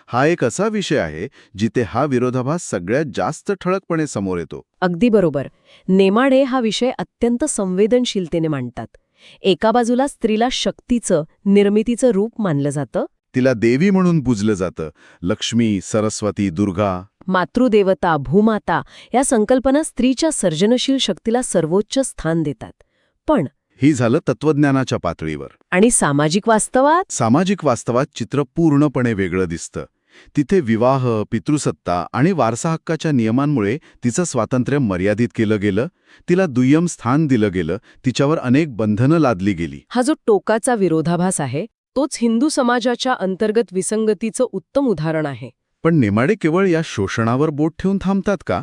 हा एक असा विषय आहे जिथे हा विरोधाभास सगळ्यात जास्त ठळकपणे समोर येतो. अगदी बरोबर. नेमाडे हा विषय अत्यंत संवेदनशीलतेने मांडतात. एका बाजूला स्त्रीला शक्तीचं, निर्मितीचं रूप मानलं जातं. तिला देवी म्हणून पूजलं जातं. लक्ष्मी, सरस्वती, दुर्गा. मातृदेवता, भूमाता या संकल्पना स्त्रीच्या सर्जनशील शक्तीला सर्वोच्च स्थान देतात. पण ही झालं तत्वज्ञानाच्या पातळीवर. आणि सामाजिक वास्तवात सामाजिक वास्तवात चित्र पूर्णपणे वेगळं दिसतं. तिथे विवाह, पितृसत्ता आणि वारसा हक्काच्या नियमांमुळे तिचं स्वातंत्र्य मर्यादित केलं गेलं, तिला दुय्यम स्थान दिलं गेलं, तिच्यावर अनेक बंधनं लादली गेली. हा जो टोकाचा विरोधाभास आहे तोच हिंदू समाजाच्या अंतर्गत विसंगतीचं उत्तम उदाहरण आहे. पण नेमाडे केवळ या शोषणावर बोट ठेवून थांबतात का?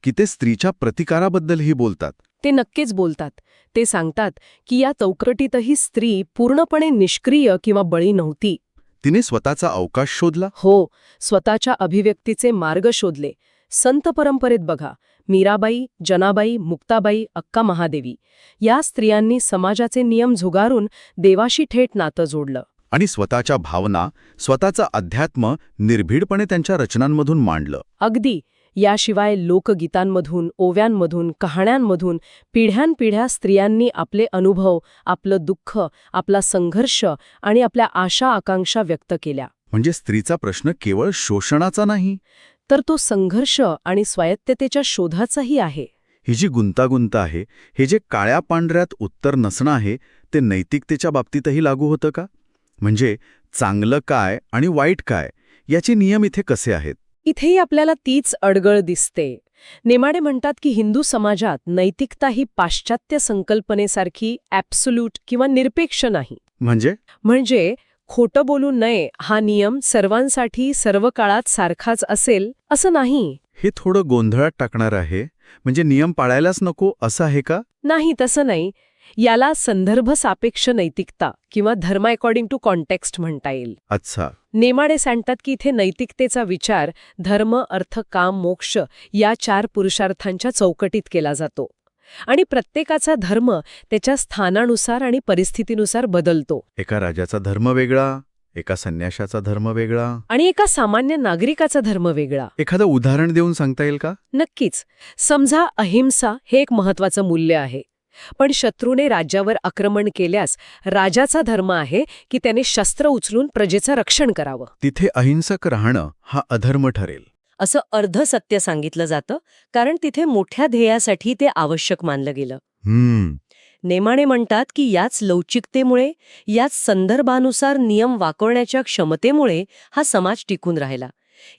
की ते स्त्रीच्या प्रतिकाराबद्दलही बोलतात? ते नक्कीच बोलतात. ते सांगतात की या चौकटीतही स्त्री पूर्णपणे निष्क्रिय किंवा बळी नव्हती. तिने स्वतःचा अवकाश शोधला. हो, स्वतःच्या अभिव्यक्तीचे मार्ग शोधले. संत परंपरेत बघा, मीराबाई, जनाबाई, मुक्ताबाई, अक्का महादेवी या स्त्रियांनी समाजाचे नियम झुगारून देवाशी थेट नातं जोडलं. आणि स्वतःच्या भावना, स्वतःचं अध्यात्म निर्भीडपणे त्यांच्या रचनांमधून मांडलं. अगदी. याशिवाय लोकगीतांमधून, ओव्यांमधून, कहाण्यांमधून पिढ्यानपिढ्या स्त्रियांनी आपले अनुभव, आपलं दुःख, आपला संघर्ष आणि आपल्या आशा आकांक्षा व्यक्त केल्या. म्हणजे स्त्रीचा प्रश्न केवळ शोषणाचा नाही, तर तो संघर्ष आणि स्वायत्ततेच्या शोधाचाही आहे. ही जी गुंतागुंत आहे, हे जे काळ्या पांढऱ्यात उत्तर नसणं आहे, ते नैतिकतेच्या बाबतीतही लागू होतं का? म्हणजे चांगलं काय आणि वाईट काय याचे नियम इथे कसे आहेत? इथेही आपल्याला तीच अडगळ दिसते. नेमाडे म्हणतात की हिंदू समाजात नैतिकता ही पाश्चात्य संकल्पनेसारखी ॲब्सोल्यूट किंवा निरपेक्ष नाही. म्हणजे खोटं बोलू नये हा नियम सर्वांसाठी सर्व काळात सारखाच असेल असं नाही. हे थोडं गोंधळात टाकणार आहे. म्हणजे नियम पाळायलाच नको असं आहे का? नाही, तसं नाही. याला संदर्भ सापेक्ष नैतिकता किंवा धर्म अकॉर्डिंग टू कॉन्टेक्स्ट म्हणता येईल. अच्छा. नेमाडे सांगतात की इथे नैतिकतेचा विचार धर्म, अर्थ, काम, मोक्ष या 4 पुरुषार्थांच्या चौकटीत केला जातो. आणि प्रत्येकाचा धर्म त्याच्या स्थानानुसार आणि परिस्थितीनुसार बदलतो. एका राजाचा धर्म वेगळा, एका संन्याशाचा धर्म वेगळा, आणि एका सामान्य नागरिकाचा धर्म वेगळा. एखादं उदाहरण देऊन सांगता येईल का? नक्कीच. समजा अहिंसा हे एक महत्वाचं मूल्य आहे. पण शत्रूने राज्यावर आक्रमण केल्यास राजाचा धर्म आहे की त्याने शस्त्र उचलून प्रजेचं रक्षण करावं. तिथे अहिंसक राहणं हा अधर्म ठरेल. असं अर्धसत्य सांगितलं जातं, कारण तिथे मोठ्या ध्येयासाठी ते आवश्यक मानलं गेलं. नेमाडे म्हणतात की याच लवचिकतेमुळे, याच संदर्भानुसार नियम वाकवण्याच्या क्षमतेमुळे हा समाज टिकून राहिला.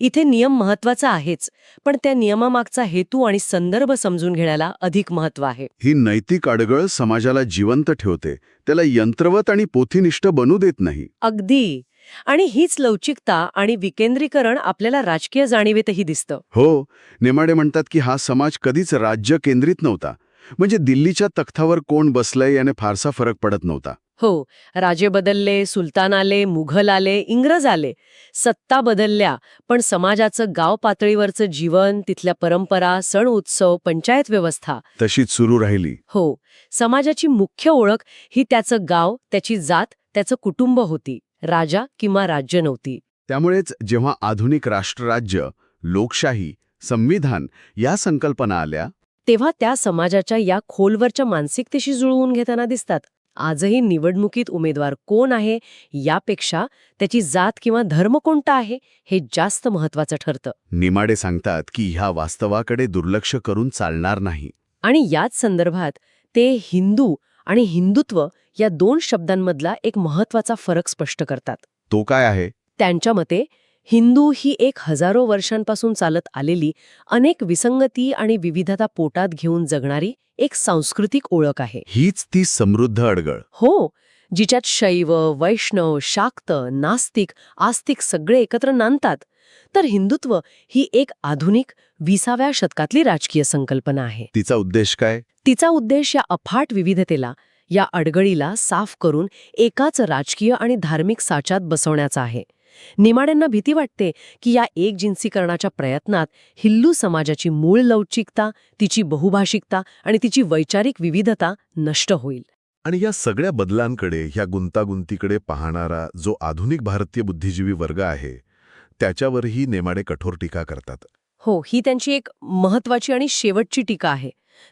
इथे नियम महत्वाचा आहेच, पण त्या नियमामागचा हेतू आणि संदर्भ समजून घेण्याला अधिक महत्व आहे. ही नैतिक अडगळ समाजाला जिवंत ठेवते, त्याला यंत्रवत आणि पोथीनिष्ठ बनू देत नाही. अगदी. आणि हीच लवचिकता आणि विकेंद्रीकरण आपल्याला राजकीय जाणीवेतही दिसतं. हो, नेमाडे म्हणतात की हा समाज कधीच राज्य केंद्रित नव्हता. म्हणजे दिल्लीच्या तख्तावर कोण बसलंय याने फारसा फरक पडत नव्हता. हो, राजे बदलले, सुलतान आले, मुघल आले, इंग्रज आले, सत्ता बदलल्या, पण समाजाचं गाव पातळीवरचं जीवन, तिथल्या परंपरा, सण उत्सव, पंचायत व्यवस्था तशीच सुरू राहिली. हो, समाजाची मुख्य ओळख ही त्याचं गाव, त्याची जात, त्याचं कुटुंब होती. राजा किंवा राज्य नव्हती. त्यामुळेच जेव्हा आधुनिक राष्ट्रराज्य, लोकशाही, संविधान या संकल्पना आल्या, तेव्हा त्या समाजाच्या या खोलवरच्या मानसिकतेशी जुळवून घेताना दिसतात. आजही निवडणुकीत उमेदवार कोण आहे यापेक्षा त्याची जात किंवा धर्म कोणता आहे हे जास्त महत्वाचं ठरतं. नेमाडे सांगतात की ह्या वास्तवाकडे दुर्लक्ष करून चालणार नाही. आणि याच संदर्भात ते हिंदू आणि हिंदुत्व या 2 शब्दांमधला एक महत्वाचा फरक स्पष्ट करतात. तो काय आहे? त्यांच्या मते हिंदू ही एक हजारो वर्षांपासून चालत आलेली, अनेक विसंगती आणि विविधता पोटात घेऊन जगणारी एक सांस्कृतिक ओळख आहे. हीच ती समृद्ध अडगळ. हो, जिच्यात शैव, वैष्णव, शाक्त, नास्तिक, आस्तिक सगळे एकत्र नांदतात. तर हिंदुत्व ही एक आधुनिक 20व्या शतकातली राजकीय संकल्पना आहे. तिचा उद्देश काय? तिचा उद्देश या अफाट विविधतेला, या अडगळीला साफ करून एकाच राजकीय आणि धार्मिक साच्यात बसवण्याचा आहे. नेमाड्यांना भीती वाटते की या एकजिन्सीकरणाच्या प्रयत्नात हिंदू समाजाची मूळ लवचिकता, तिची बहुभाषिकता आणि तिची वैचारिक विविधता नष्ट होईल. आणि या सगळ्या बदलांकडे, ह्या गुंतागुंतीकडे पाहणारा जो आधुनिक भारतीय बुद्धिजीवी वर्ग आहे, त्याच्यावरही नेमाडे कठोर टीका करतात. हो, ही त्यांची एक महत्वाची आणि शेवटची टीका आहे.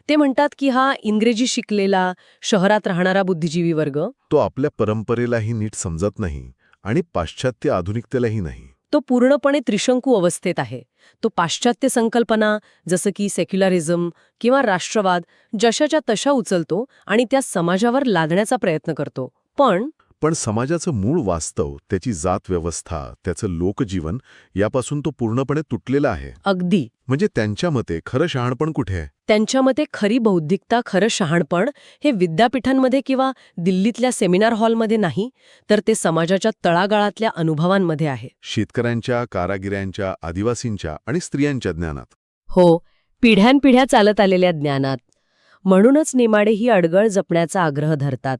ते म्हणतात की हा इंग्रजी शिकलेला, शहरात राहणारा बुद्धिजीवी वर्ग तो आपल्या परंपरेलाही नीट समजत नाही आणि पाश्चात्य आधुनिकतेलाही नाही. तो पूर्णपणे त्रिशंकू अवस्थेत आहे. तो पाश्चात्य संकल्पना जसं की सेक्युलरिझम किंवा राष्ट्रवाद जशाच्या तशा उचलतो आणि त्या समाजावर लादण्याचा प्रयत्न करतो. पण समाजाचं मूळ वास्तव, त्याची जात व्यवस्था, त्याचं लोकजीवन यापासून तो पूर्णपणे तुटलेला आहे. अगदी म्हणजे त्यांच्या मते खरं शहाणपण कुठे आहे? त्यांच्या मते खरी बौद्धिकता, खरं शहाणपण हे विद्यापीठांमध्ये किंवा दिल्लीतल्या सेमिनार हॉलमध्ये नाही, तर ते समाजाच्या तळागाळातल्या अनुभवांमध्ये आहे. शेतकऱ्यांच्या, कारागिरांच्या, आदिवासींच्या आणि स्त्रियांच्या ज्ञानात. हो, पिढ्यानपिढ्या चालत आलेल्या ज्ञानात. म्हणूनच नेमाडे ही अडगळ जपण्याचा आग्रह धरतात,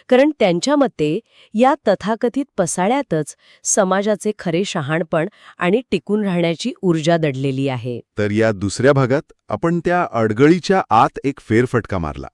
कारण त्यांच्या मते या तथाकथित पसाळ्यातच समाजाचे खरे शहाणपण आणि टिकून राहण्याची ऊर्जा दडलेली आहे. तर या दुसऱ्या भागात आपण त्या अडगळीच्या आत एक फेरफटका मारला.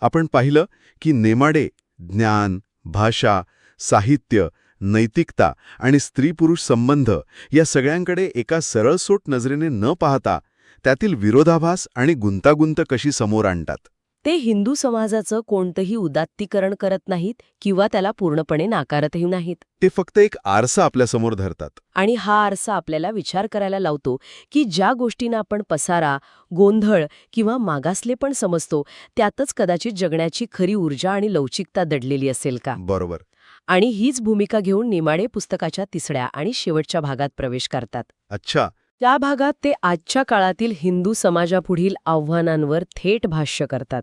आपण पाहिलं की नेमाडे ज्ञान, भाषा, साहित्य, नैतिकता आणि स्त्री-पुरुष संबंध या सगळ्यांकडे एका सरळसोट नजरेने न पाहता त्यातील विरोधाभास आणि गुंतागुंत कशी समोर आणतात. ते हिंदू समाजाचं कोणतंही उदात्तीकरण करत नाहीत किंवा त्याला पूर्णपणे नाकारतही नाहीत. ते फक्त एक आरसा आपल्यासमोर धरतात. आणि हा आरसा आपल्याला विचार करायला लावतो की ज्या गोष्टींना आपण पसारा, गोंधळ किंवा मागासलेपण समजतो, त्यातच कदाचित जगण्याची खरी ऊर्जा आणि लवचिकता दडलेली असेल का. बरोबर. आणि हीच भूमिका घेऊन नेमाडे पुस्तकाच्या तिसऱ्या आणि शेवटच्या भागात प्रवेश करतात. अच्छा. त्या भागात ते आजच्या काळातील हिंदू समाजापुढील आव्हानांवर थेट भाष्य करतात.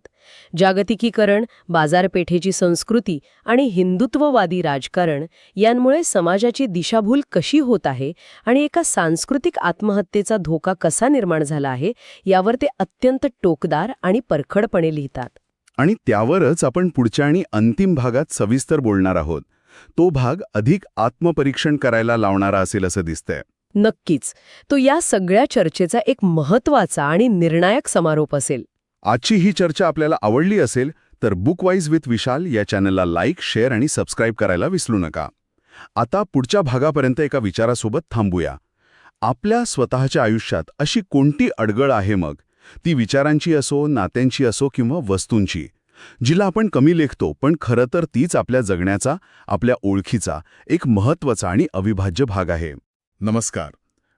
जागतिकीकरण, बाजारपेठेची संस्कृती आणि हिंदुत्ववादी राजकारण यांमुळे समाजाची दिशाभूल कशी होत आहे आणि एका सांस्कृतिक आत्महत्येचा धोका कसा निर्माण झाला आहे यावर ते अत्यंत टोकदार आणि परखडपणे लिहितात. आणि त्यावरच आपण पुढच्या आणि अंतिम भागात सविस्तर बोलणार आहोत. तो भाग अधिक आत्मपरीक्षण करायला लावणारा असेल असं दिसतंय. नक्कीच. तो या सगळ्या चर्चेचा एक महत्त्वाचा आणि निर्णायक समारोप असेल. आजची ही चर्चा आपल्याला आवडली असेल तर बुकवाईज विथ विशाल या चॅनलला लाईक, शेअर आणि सबस्क्राईब करायला विसरू नका. आता पुढच्या भागापर्यंत एका विचारासोबत थांबूया. आपल्या स्वतःच्या आयुष्यात अशी कोणती अडगळ आहे मग, ती विचारांची असो, नात्यांची असो किंवा वस्तूंची, जिला आपण कमी लेखतो पण खरं तर तीच आपल्या जगण्याचा, आपल्या ओळखीचा एक महत्त्वाचा आणि अविभाज्य भाग आहे. नमस्कार.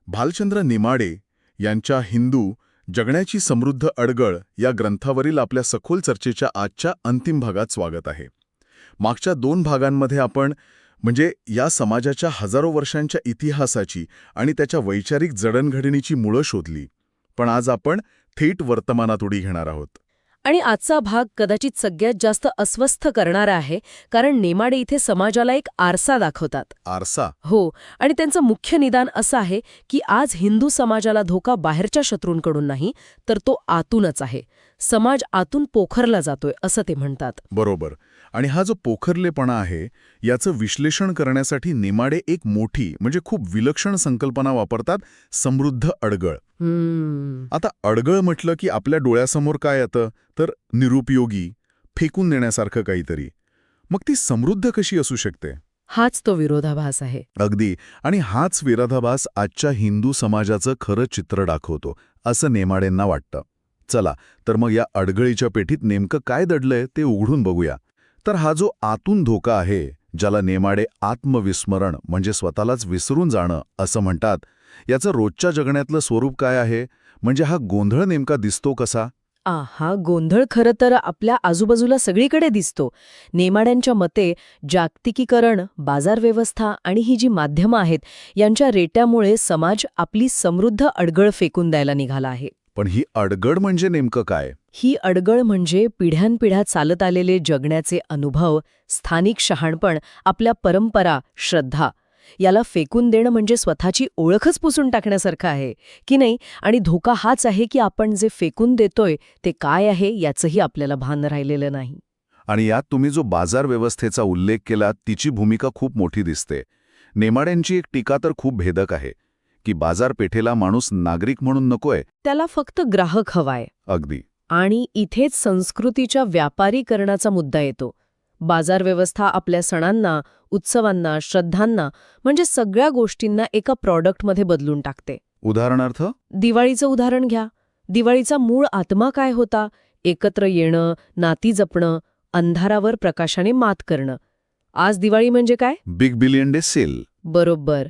भालचंद्र नेमाडे यांच्या हिंदू जगण्याची समृद्ध अडगळ या ग्रंथावरील आपल्या सखोल चर्चेच्या आजच्या अंतिम भागात स्वागत आहे. मागच्या 2 भागांमध्ये आपण या समाजाच्या हजारो वर्षांच्या इतिहासाची आणि त्याच्या वैचारिक जडणघडणीची मुळं शोधली. पण आज आपण थेट वर्तमानात उडी घेणार आहोत. आणि आजचा भाग कदाचित सगळ्यात जास्त अस्वस्थ करणारा आहे, कारण नेमाडे इथे समाजाला एक आरसा दाखवतात. आरसा? हो. आणि त्यांचं मुख्य निदान असं आहे की आज हिंदू समाजाला धोका बाहेरच्या शत्रूंकडून नाही, तर तो आतूनच आहे. समाज आतून पोखरला जातोय असं ते म्हणतात. बरोबर. आणि हा जो पोखरलेपणा आहे याचं विश्लेषण करण्यासाठी नेमाडे एक मोठी खूप विलक्षण संकल्पना वापरतात, समृद्ध अडगळ. आता अडगळ म्हटलं की आपल्या डोळ्यासमोर काय येतं तर निरुपयोगी, फेकून देण्यासारखं काहीतरी. मग ती समृद्ध कशी असू शकते? हाच तो विरोधाभास आहे. अगदी. आणि हाच विरोधाभास आजच्या हिंदू समाजाचं खरं चित्र दाखवतो असं नेमाडेंना वाटतं. चला तर मग या अडगळीच्या पेटीत नेमकं काय दडलंय ते उघडून बघूया. तर हा जो आतून धोका आहे, ज्याला नेमाडे आत्मविस्मरण स्वतःलाच विसरून जाणं असं म्हणतात, याचं रोजच्या जगण्यातलं स्वरूप काय आहे? हा गोंधळ नेमका दिसतो कसा? हा गोंधळ खरं तर आपल्या आजूबाजूला सगळीकडे दिसतो. नेमाड्यांच्या मते जागतिकीकरण, बाजारव्यवस्था आणि ही जी माध्यमं आहेत यांच्या रेट्यामुळे समाज आपली समृद्ध अडगळ फेकून द्यायला निघाला आहे. पण ही अडगळ नेमकं काय? ही अडगळ पिढ्यानपिढ्या चालत आलेले जगण्याचे अनुभव, स्थानिक शहाणपण, आपल्या परंपरा, श्रद्धा याला फेकून देणं स्वतःची ओळखच पुसून टाकण्यासारखं आहे की नाही. आणि धोका हाच आहे की आपण जे फेकून देतोय ते काय आहे याचंही आपल्याला भान राहिलेलं नाही. आणि यात तुम्ही जो बाजार व्यवस्थेचा उल्लेख केला तिची भूमिका खूप मोठी दिसते. नेमाड्यांची एक टीका तर खूप भेदक आहे की बाजारपेठेला माणूस नागरिक म्हणून नकोय, त्याला फक्त ग्राहक हवाय. अगदी. आणि इथेच संस्कृतीच्या व्यापारीकरणाचा मुद्दा येतो. बाजारव्यवस्था आपल्या सणांना, उत्सवांना, श्रद्धांना सगळ्या गोष्टींना एका प्रॉडक्टमध्ये बदलून टाकते. उदाहरणार्थ दिवाळीचं उदाहरण घ्या. दिवाळीचा मूळ आत्मा काय होता? एकत्र येणं, नाती जपणं, अंधारावर प्रकाशाने मात करणं. आज दिवाळी काय? Big billion day sale. बरोबर.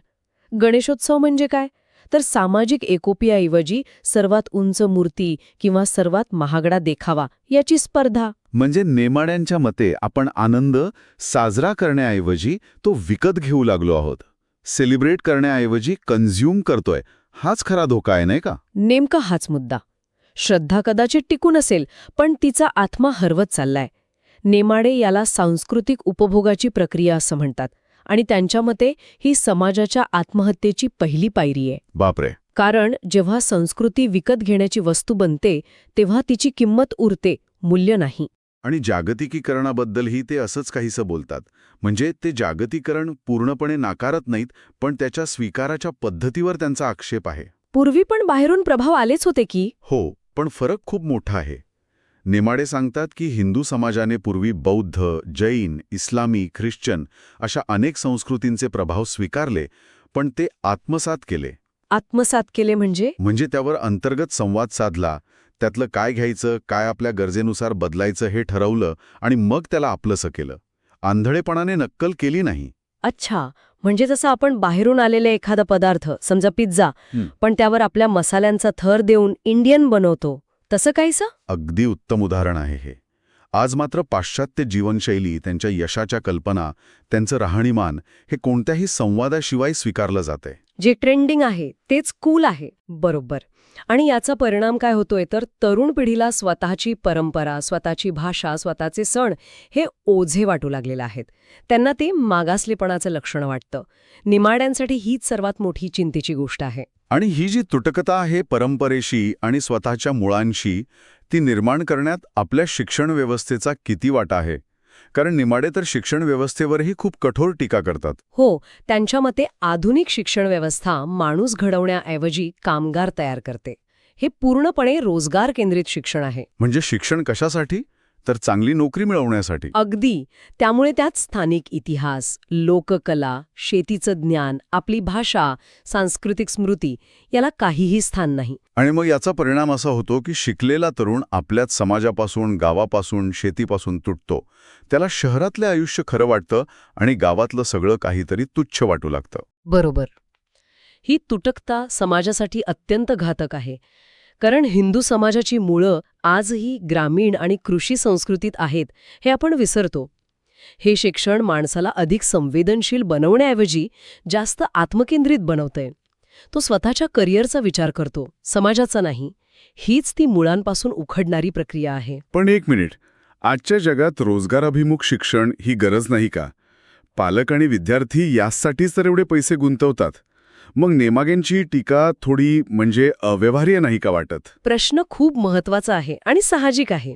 गणेशोत्सव म्हणजे काय? तर सामाजिक एकोप्याऐवजी सर्वात उंच मूर्ती किंवा सर्वात महागडा देखावा याची स्पर्धा. म्हणजे नेमाड्यांच्या मते आपण आनंद साजरा करण्याऐवजी तो विकत घेऊ लागलो आहोत. सेलिब्रेट करण्याऐवजी कन्झ्युम करतोय. हाच खरा धोका आहे, नाही का? नेमका हाच मुद्दा. श्रद्धा कदाचित टिकून असेल, पण तिचा आत्मा हरवत चाललाय. नेमाडे याला सांस्कृतिक उपभोगाची प्रक्रिया असं म्हणतात आणि त्यांच्या मते ही समाजाच्या आत्महत्येची पहिली पायरी आहे. बापरे. कारण जेव्हा संस्कृती विकत घेण्याची वस्तू बनते तेव्हा तिची किंमत उरते, मूल्य नाही. आणि जागतिकीकरणाबद्दलही ते असंच काहीसं बोलतात. म्हणजे ते जागतिकीकरण पूर्णपणे नाकारत नाहीत, पण त्याच्या स्वीकाराच्या पद्धतीवर त्यांचा आक्षेप आहे. पूर्वी पण बाहेरून प्रभाव आलेच होते की. हो, पण फरक खूप मोठा आहे. नेमाडे सांगतात की हिंदू समाजाने पूर्वी बौद्ध, जैन, इस्लामी, ख्रिश्चन अशा अनेक संस्कृतींचे प्रभाव स्वीकारले, पण ते आत्मसात केले. आत्मसात केले म्हणजे त्यावर अंतर्गत संवाद साधला, त्यातलं काय घ्यायचं, काय आपल्या गरजेनुसार बदलायचं हे ठरवलं आणि मग त्याला आपलंसं केलं. आंधळेपणाने नक्कल केली नाही. अच्छा, म्हणजे जसं आपण बाहेरून आलेले एखादा पदार्थ, समजा पिझ्झा, पण त्यावर आपल्या मसाल्यांचा थर देऊन इंडियन बनवतो, तसं काहीसं? अगदी उत्तम उदाहरण आहे हे. आज मात्र पाश्चात्य जीवनशैली, त्यांच्या यशाच्या कल्पना, त्यांचं राहणीमान हे कोणत्याही संवादाशिवाय स्वीकारलं जातंय. जे ट्रेंडिंग आहे तेच कूल आहे. बरोबर. आणि याचा परिणाम काय होतोय तर तरुण पिढीला स्वतःची परंपरा, स्वतःची भाषा, स्वतःचे सण हे ओझे वाटू लागलेले आहेत. त्यांना ते मागासलेपणाचं लक्षण वाटतं. निमाड्यांसाठी हीच सर्वात मोठी चिंतेची गोष्ट आहे. आणि ही जी तुटकता आहे परंपरेशी आणि स्वतःच्या मुळांशी, ती निर्माण करण्यात आपल्या शिक्षण व्यवस्थेचा किती वाटा आहे? कारण निमाडे तर शिक्षण व्यवस्थेवरही खूप कठोर टीका करतात. हो, त्यांच्या मते आधुनिक शिक्षण व्यवस्था माणूस घडवण्याऐवजी कामगार तयार करते. हे पूर्णपणे रोजगार केंद्रित शिक्षण आहे. म्हणजे शिक्षण कशासाठी? तर चांगली नोकरी मिळवण्यासाठी. अगदी. त्यामुळे त्यात स्थानिक इतिहास, लोककला, शेतीचं ज्ञान, आपली भाषा, सांस्कृतिक स्मृती याला काहीही स्थान नाही. आणि मग याचा परिणाम असा होतो की शिकलेला तरुण आपल्याच समाजापासून, गावापासून, शेतीपासून तुटतो. त्याला शहरातले आयुष्य खरं वाटतं आणि गावातलं सगळं काहीतरी तुच्छ वाटू लागतं. बरोबर. ही तुटकता समाजासाठी अत्यंत घातक आहे. कारण हिंदू समाजाची मुळं आजही ग्रामीण आणि कृषी संस्कृतीत आहेत हे आपण विसरतो. हे शिक्षण माणसाला अधिक संवेदनशील बनवण्याऐवजी जास्त आत्मकेंद्रित बनवतंय. तो स्वतःच्या करिअरचा विचार करतो, समाजाचा नाही. हीच ती मुळांपासून उखडणारी प्रक्रिया आहे. पण एक मिनिट, आजच्या जगात रोजगाराभिमुख शिक्षण ही गरज नाही का? पालक आणि विद्यार्थी यासाठीच तर एवढे पैसे गुंतवतात. मग नेमाडेंची टीका थोडी म्हणजे अव्यवहार्य नाही का वाटत? प्रश्न खूप महत्वाचा आहे आणि साहजिक आहे.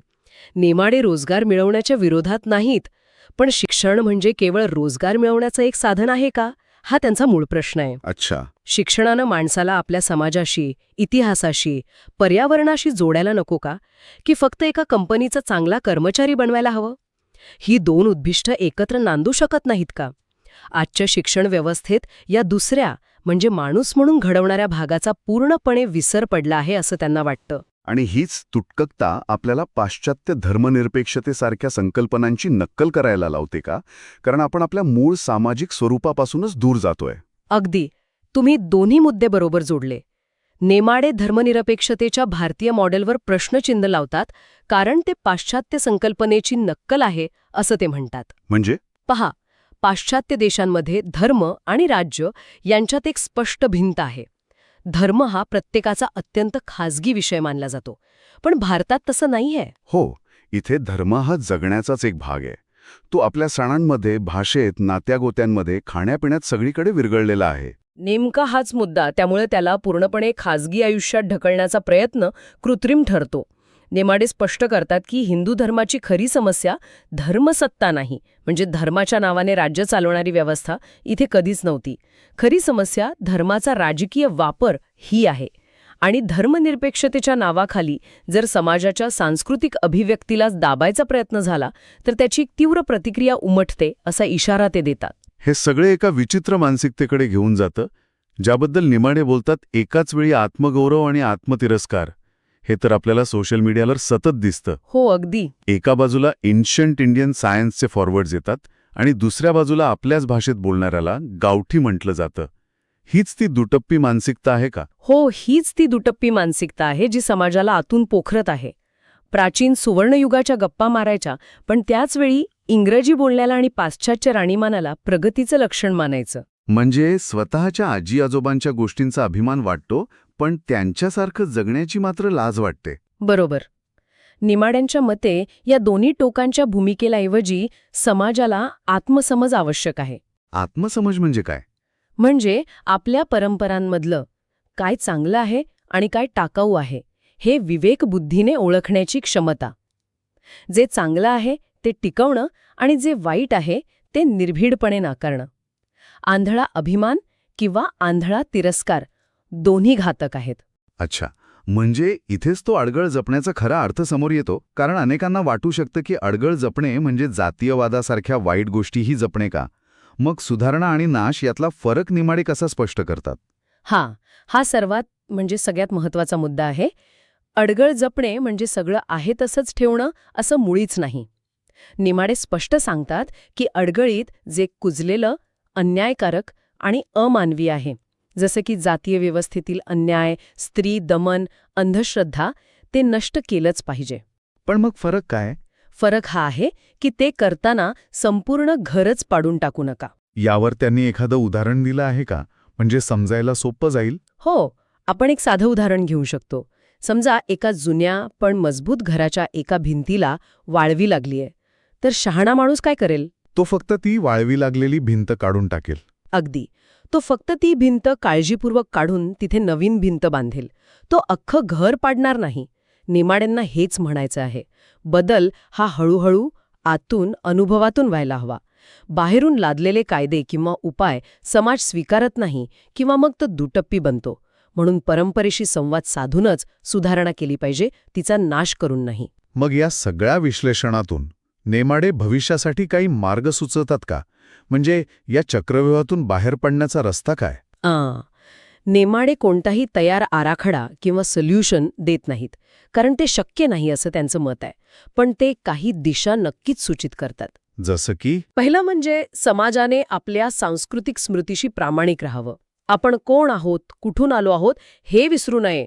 नेमाडे रोजगार मिळवण्याच्या विरोधात नाहीत, पण शिक्षण म्हणजे केवळ रोजगार मिळवण्याचं एक साधन आहे का? हा त्यांचा मूळ प्रश्न आहे. अच्छा. शिक्षणानं माणसाला आपल्या समाजाशी, इतिहासाशी, पर्यावरणाशी जोडायला नको का? की फक्त एका कंपनीचा चांगला कर्मचारी बनवायला हवं? ही दोन उद्दिष्ट एकत्र नांदू शकत नाहीत का? आजच्या शिक्षण व्यवस्थेत या दुसऱ्या म्हणजे माणूस म्हणून घडवणाऱ्या भागाचा पूर्णपणे विसर पडला आहे असं त्यांना वाटतं. आणि हीच तुटकता आपल्याला पाश्चात्य धर्मनिरपेक्षतेसारख्या संकल्पनांची नक्कल करायला लावते का? कारण आपण आपल्या मूळ सामाजिक स्वरूपापासूनच दूर जातोय. अगदी. तुम्ही दोन्ही मुद्दे बरोबर जोडले. नेमाडे धर्मनिरपेक्षतेच्या भारतीय मॉडेलवर प्रश्नचिन्ह लावतात कारण ते पाश्चात्य संकल्पनेची नक्कल आहे असं ते म्हणतात. म्हणजे पहा, पाश्चात्य देशांमध्ये धर्म आणि राज्य यांच्यात एक स्पष्ट भिंत आहे. धर्म हा प्रत्येकाचा अत्यंत खाजगी विषय मानला जातो. पण भारतात तसं नाहीये. हो, इथे धर्म हा जगण्याचाच एक भाग आहे. तो आपल्या सणांमध्ये, भाषेत, नात्यागोत्यांमध्ये, खाण्यापिण्यात सगळीकडे विरघळलेला आहे. नेमका हाच मुद्दा. त्यामुळे त्याला पूर्णपणे खाजगी आयुष्यात ढकलण्याचा प्रयत्न कृत्रिम ठरतो. नेमाडे स्पष्ट करतात की हिंदू धर्माची खरी समस्या धर्मसत्ता नाही, म्हणजे धर्माच्या नावाने राज्य चालवणारी व्यवस्था इथे कधीच नव्हती. खरी समस्या धर्माचा राजकीय वापर ही आहे. आणि धर्मनिरपेक्षतेच्या नावाखाली जर समाजाच्या सांस्कृतिक अभिव्यक्तीला दाबायचा प्रयत्न झाला तर त्याची तीव्र प्रतिक्रिया उमटते असा इशारा ते देतात. हे सगळे एका विचित्र मानसिकतेकडे घेऊन जातं, ज्याबद्दल निमाडे बोलतात एकाच वेळी आत्मगौरव आणि आत्मतिरस्कार. हे तर आपल्याला सोशल मीडियावर सतत दिसतं. हो, अगदी. एका बाजूला एन्शंट इंडियन सायन्सचे फॉरवर्ड्स येतात आणि दुसऱ्या बाजूला आपल्याच भाषेत बोलणाऱ्याला गावठी म्हटलं जातं. हीच ती दुटप्पी मानसिकता आहे का? हो, हीच ती दुटप्पी मानसिकता आहे जी समाजाला आतून पोखरत आहे. प्राचीन सुवर्णयुगाच्या गप्पा मारायच्या, पण त्याचवेळी इंग्रजी बोलण्याला आणि पाश्चात्य राणीमानाला प्रगतीचं लक्षण मानायचं. म्हणजे स्वतःच्या आजी आजोबांच्या गोष्टींचा अभिमान वाटतो, पण त्यांच्यासारखं जगण्याची मात्र लाज वाटते. बरोबर. निमाड्यांच्या मते या दोन्ही टोकांच्या भूमिकेलाऐवजी समाजाला आत्मसमज आवश्यक आहे. आत्मसमज म्हणजे काय? म्हणजे आपल्या परंपरांमधलं काय चांगलं आहे आणि काय टाकाऊ आहे हे विवेकबुद्धीने ओळखण्याची क्षमता. जे चांगलं आहे ते टिकवणं आणि जे वाईट आहे ते निर्भीडपणे नाकारणं. आंधळा अभिमान किंवा आंधळा तिरस्कार दोन्ही घातक आहेत. अच्छा, म्हणजे इथेच तो अडगळ जपण्याचा खरा अर्थ समोर येतो. कारण अनेकांना वाटू शकतं की अडगळ जपणे म्हणजे जातीयवादासारख्या वाईट गोष्टीही जपणे का? मग सुधारणा आणि नाश यातला फरक निमाडे कसा स्पष्ट करतात? हा सगळ्यात महत्वाचा मुद्दा आहे. अडगळ जपणे म्हणजे सगळं आहे तसंच ठेवणं असं मुळीच नाही. निमाडे स्पष्ट सांगतात की अडगळीत जे कुजलेलं, अन्यायकारक आणि अमानवी आहे, जसं की जातीय व्यवस्थेतील अन्याय, स्त्री दमन, अंधश्रद्धा, ते नष्ट केलंच पाहिजे. पण मग फरक काय? फरक हा आहे की ते करताना संपूर्ण घरच पाडून टाकू नका. यावर त्यांनी एखादं उदाहरण दिलं आहे का? म्हणजे समजायला सोपं जाईल. हो, आपण एक साधं उदाहरण घेऊ शकतो. समजा एका जुन्या पण मजबूत घराच्या एका भिंतीला वाळवी लागलीय, तर शहाणा माणूस काय करेल? तो फक्त ती वाळवी लागलेली भिंत काढून टाकेल. अगदी. तो फक्त ती भिंत काळजीपूर्वक काढून तिथे नवीन भिंत बांधेल. तो अख्खं घर पाडणार नाही. निमाड्यांना हेच म्हणायचं आहे. बदल हा हळूहळू आतून, अनुभवातून व्हायला हवा. बाहेरून लादलेले कायदे किंवा उपाय समाज स्वीकारत नाही किंवा मग तो दुटप्पी बनतो. म्हणून परंपरेशी संवाद साधूनच सुधारणा केली पाहिजे, तिचा नाश करून नाही. मग या सगळ्या विश्लेषणातून नेमाडे भविष्यासाठी काही मार्ग सुचवतात का? म्हणजे या चक्रव्यूहातून बाहेर पडण्याचा रस्ता काय? नेमाडे कोणताही तयार आराखडा किंवा सोल्युशन देत नाहीत, कारण ते शक्य नाही असं त्यांचं मत आहे. पण ते काही दिशा नक्कीच सूचित करतात. जसं की? पहिलं म्हणजे समाजाने आपल्या सांस्कृतिक स्मृतीशी प्रामाणिक राहावं. आपण कोण आहोत, कुठून आलो आहोत हे विसरू नये.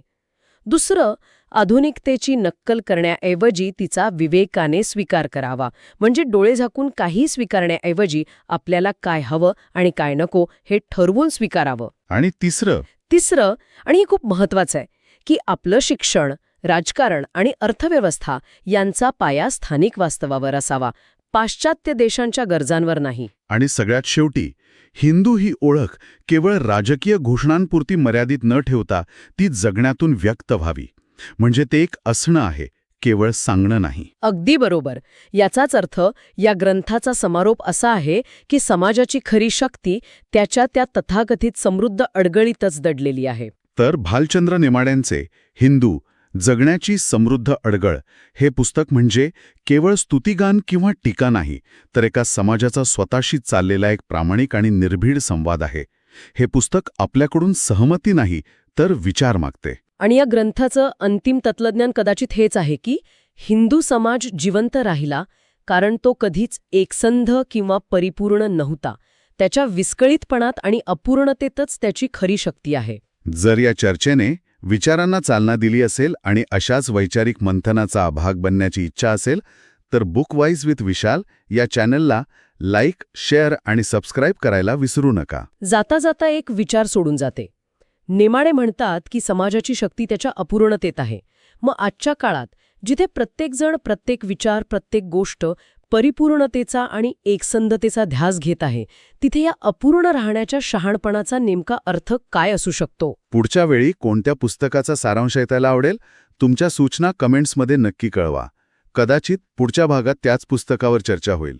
दुसरं, आधुनिकतेची नक्कल करण्याऐवजी तिचा विवेकाने स्वीकार करावा. म्हणजे डोळे झाकून काही स्वीकारण्याऐवजी आपल्याला काय हवं आणि काय नको हे ठरवून स्वीकारावं. आणि तिसरं, आणि हे खूप महत्वाचं आहे, की आपलं शिक्षण, राजकारण आणि अर्थव्यवस्था यांचा पाया स्थानिक वास्तवावर असावा, पाश्चात्य देशांच्या गरजांवर नाही. आणि सगळ्यात शेवटी, हिंदू ही ओळख केवळ राजकीय घोषणांपुरती मर्यादित न ठेवता ती जगण्यातून व्यक्त व्हावी. म्हणजे ते एक असणं आहे, केवळ सांगणं नाही. अगदी बरोबर. याचाच अर्थ या ग्रंथाचा समारोप असा आहे की समाजाची खरी शक्ती त्याच्या त्या तथाकथित समृद्ध अडगळीतच दडलेली आहे. तर भालचंद्र नेमाड्यांचे हिंदू जगण्याची समृद्ध अडगळ हे पुस्तक म्हणजे केवळ स्तुतिगान किंवा टीका नाही, तर एका समाजाचा स्वतःशी चाललेला एक प्रामाणिक आणि निर्भीड संवाद आहे. हे पुस्तक आपल्याकडून सहमती नाही, तर विचार मागते. आणि या ग्रंथाचं अंतिम तत्त्वज्ञान कदाचित हेच आहे की हिंदू समाज जिवंत राहिला कारण तो कधीच एकसंध किंवा परिपूर्ण नव्हता. त्याच्या विस्कळीतपणात आणि अपूर्णतेतच त्याची खरी शक्ती आहे. जर या चर्चेने विचारांना चालना दिली असेल आणि अशाच वैचारिक मंथनाचा भाग बनण्याची इच्छा असेल, तर बुकवाईज विथ विशाल या चॅनलला लाईक, शेअर आणि सबस्क्राईब करायला विसरू नका. जाता जाता एक विचार सोडून जाते. नेमाडे म्हणतात की समाजाची शक्ती त्याच्या अपूर्णतेत आहे. मग आजच्या काळात जिथे प्रत्येकजण, प्रत्येक विचार, प्रत्येक गोष्ट परिपूर्णतेचा आणि एकसंधतेचा ध्यास घेत आहे, तिथे या अपूर्ण राहण्याच्या शहाणपणाचा नेमका अर्थ काय असू शकतो? पुढच्या वेळी कोणत्या पुस्तकाचा सारांश ऐकायला आवडेल? तुमच्या सूचना कमेंट्समध्ये नक्की कळवा. कदाचित पुढच्या भागात त्याच पुस्तकावर चर्चा होईल.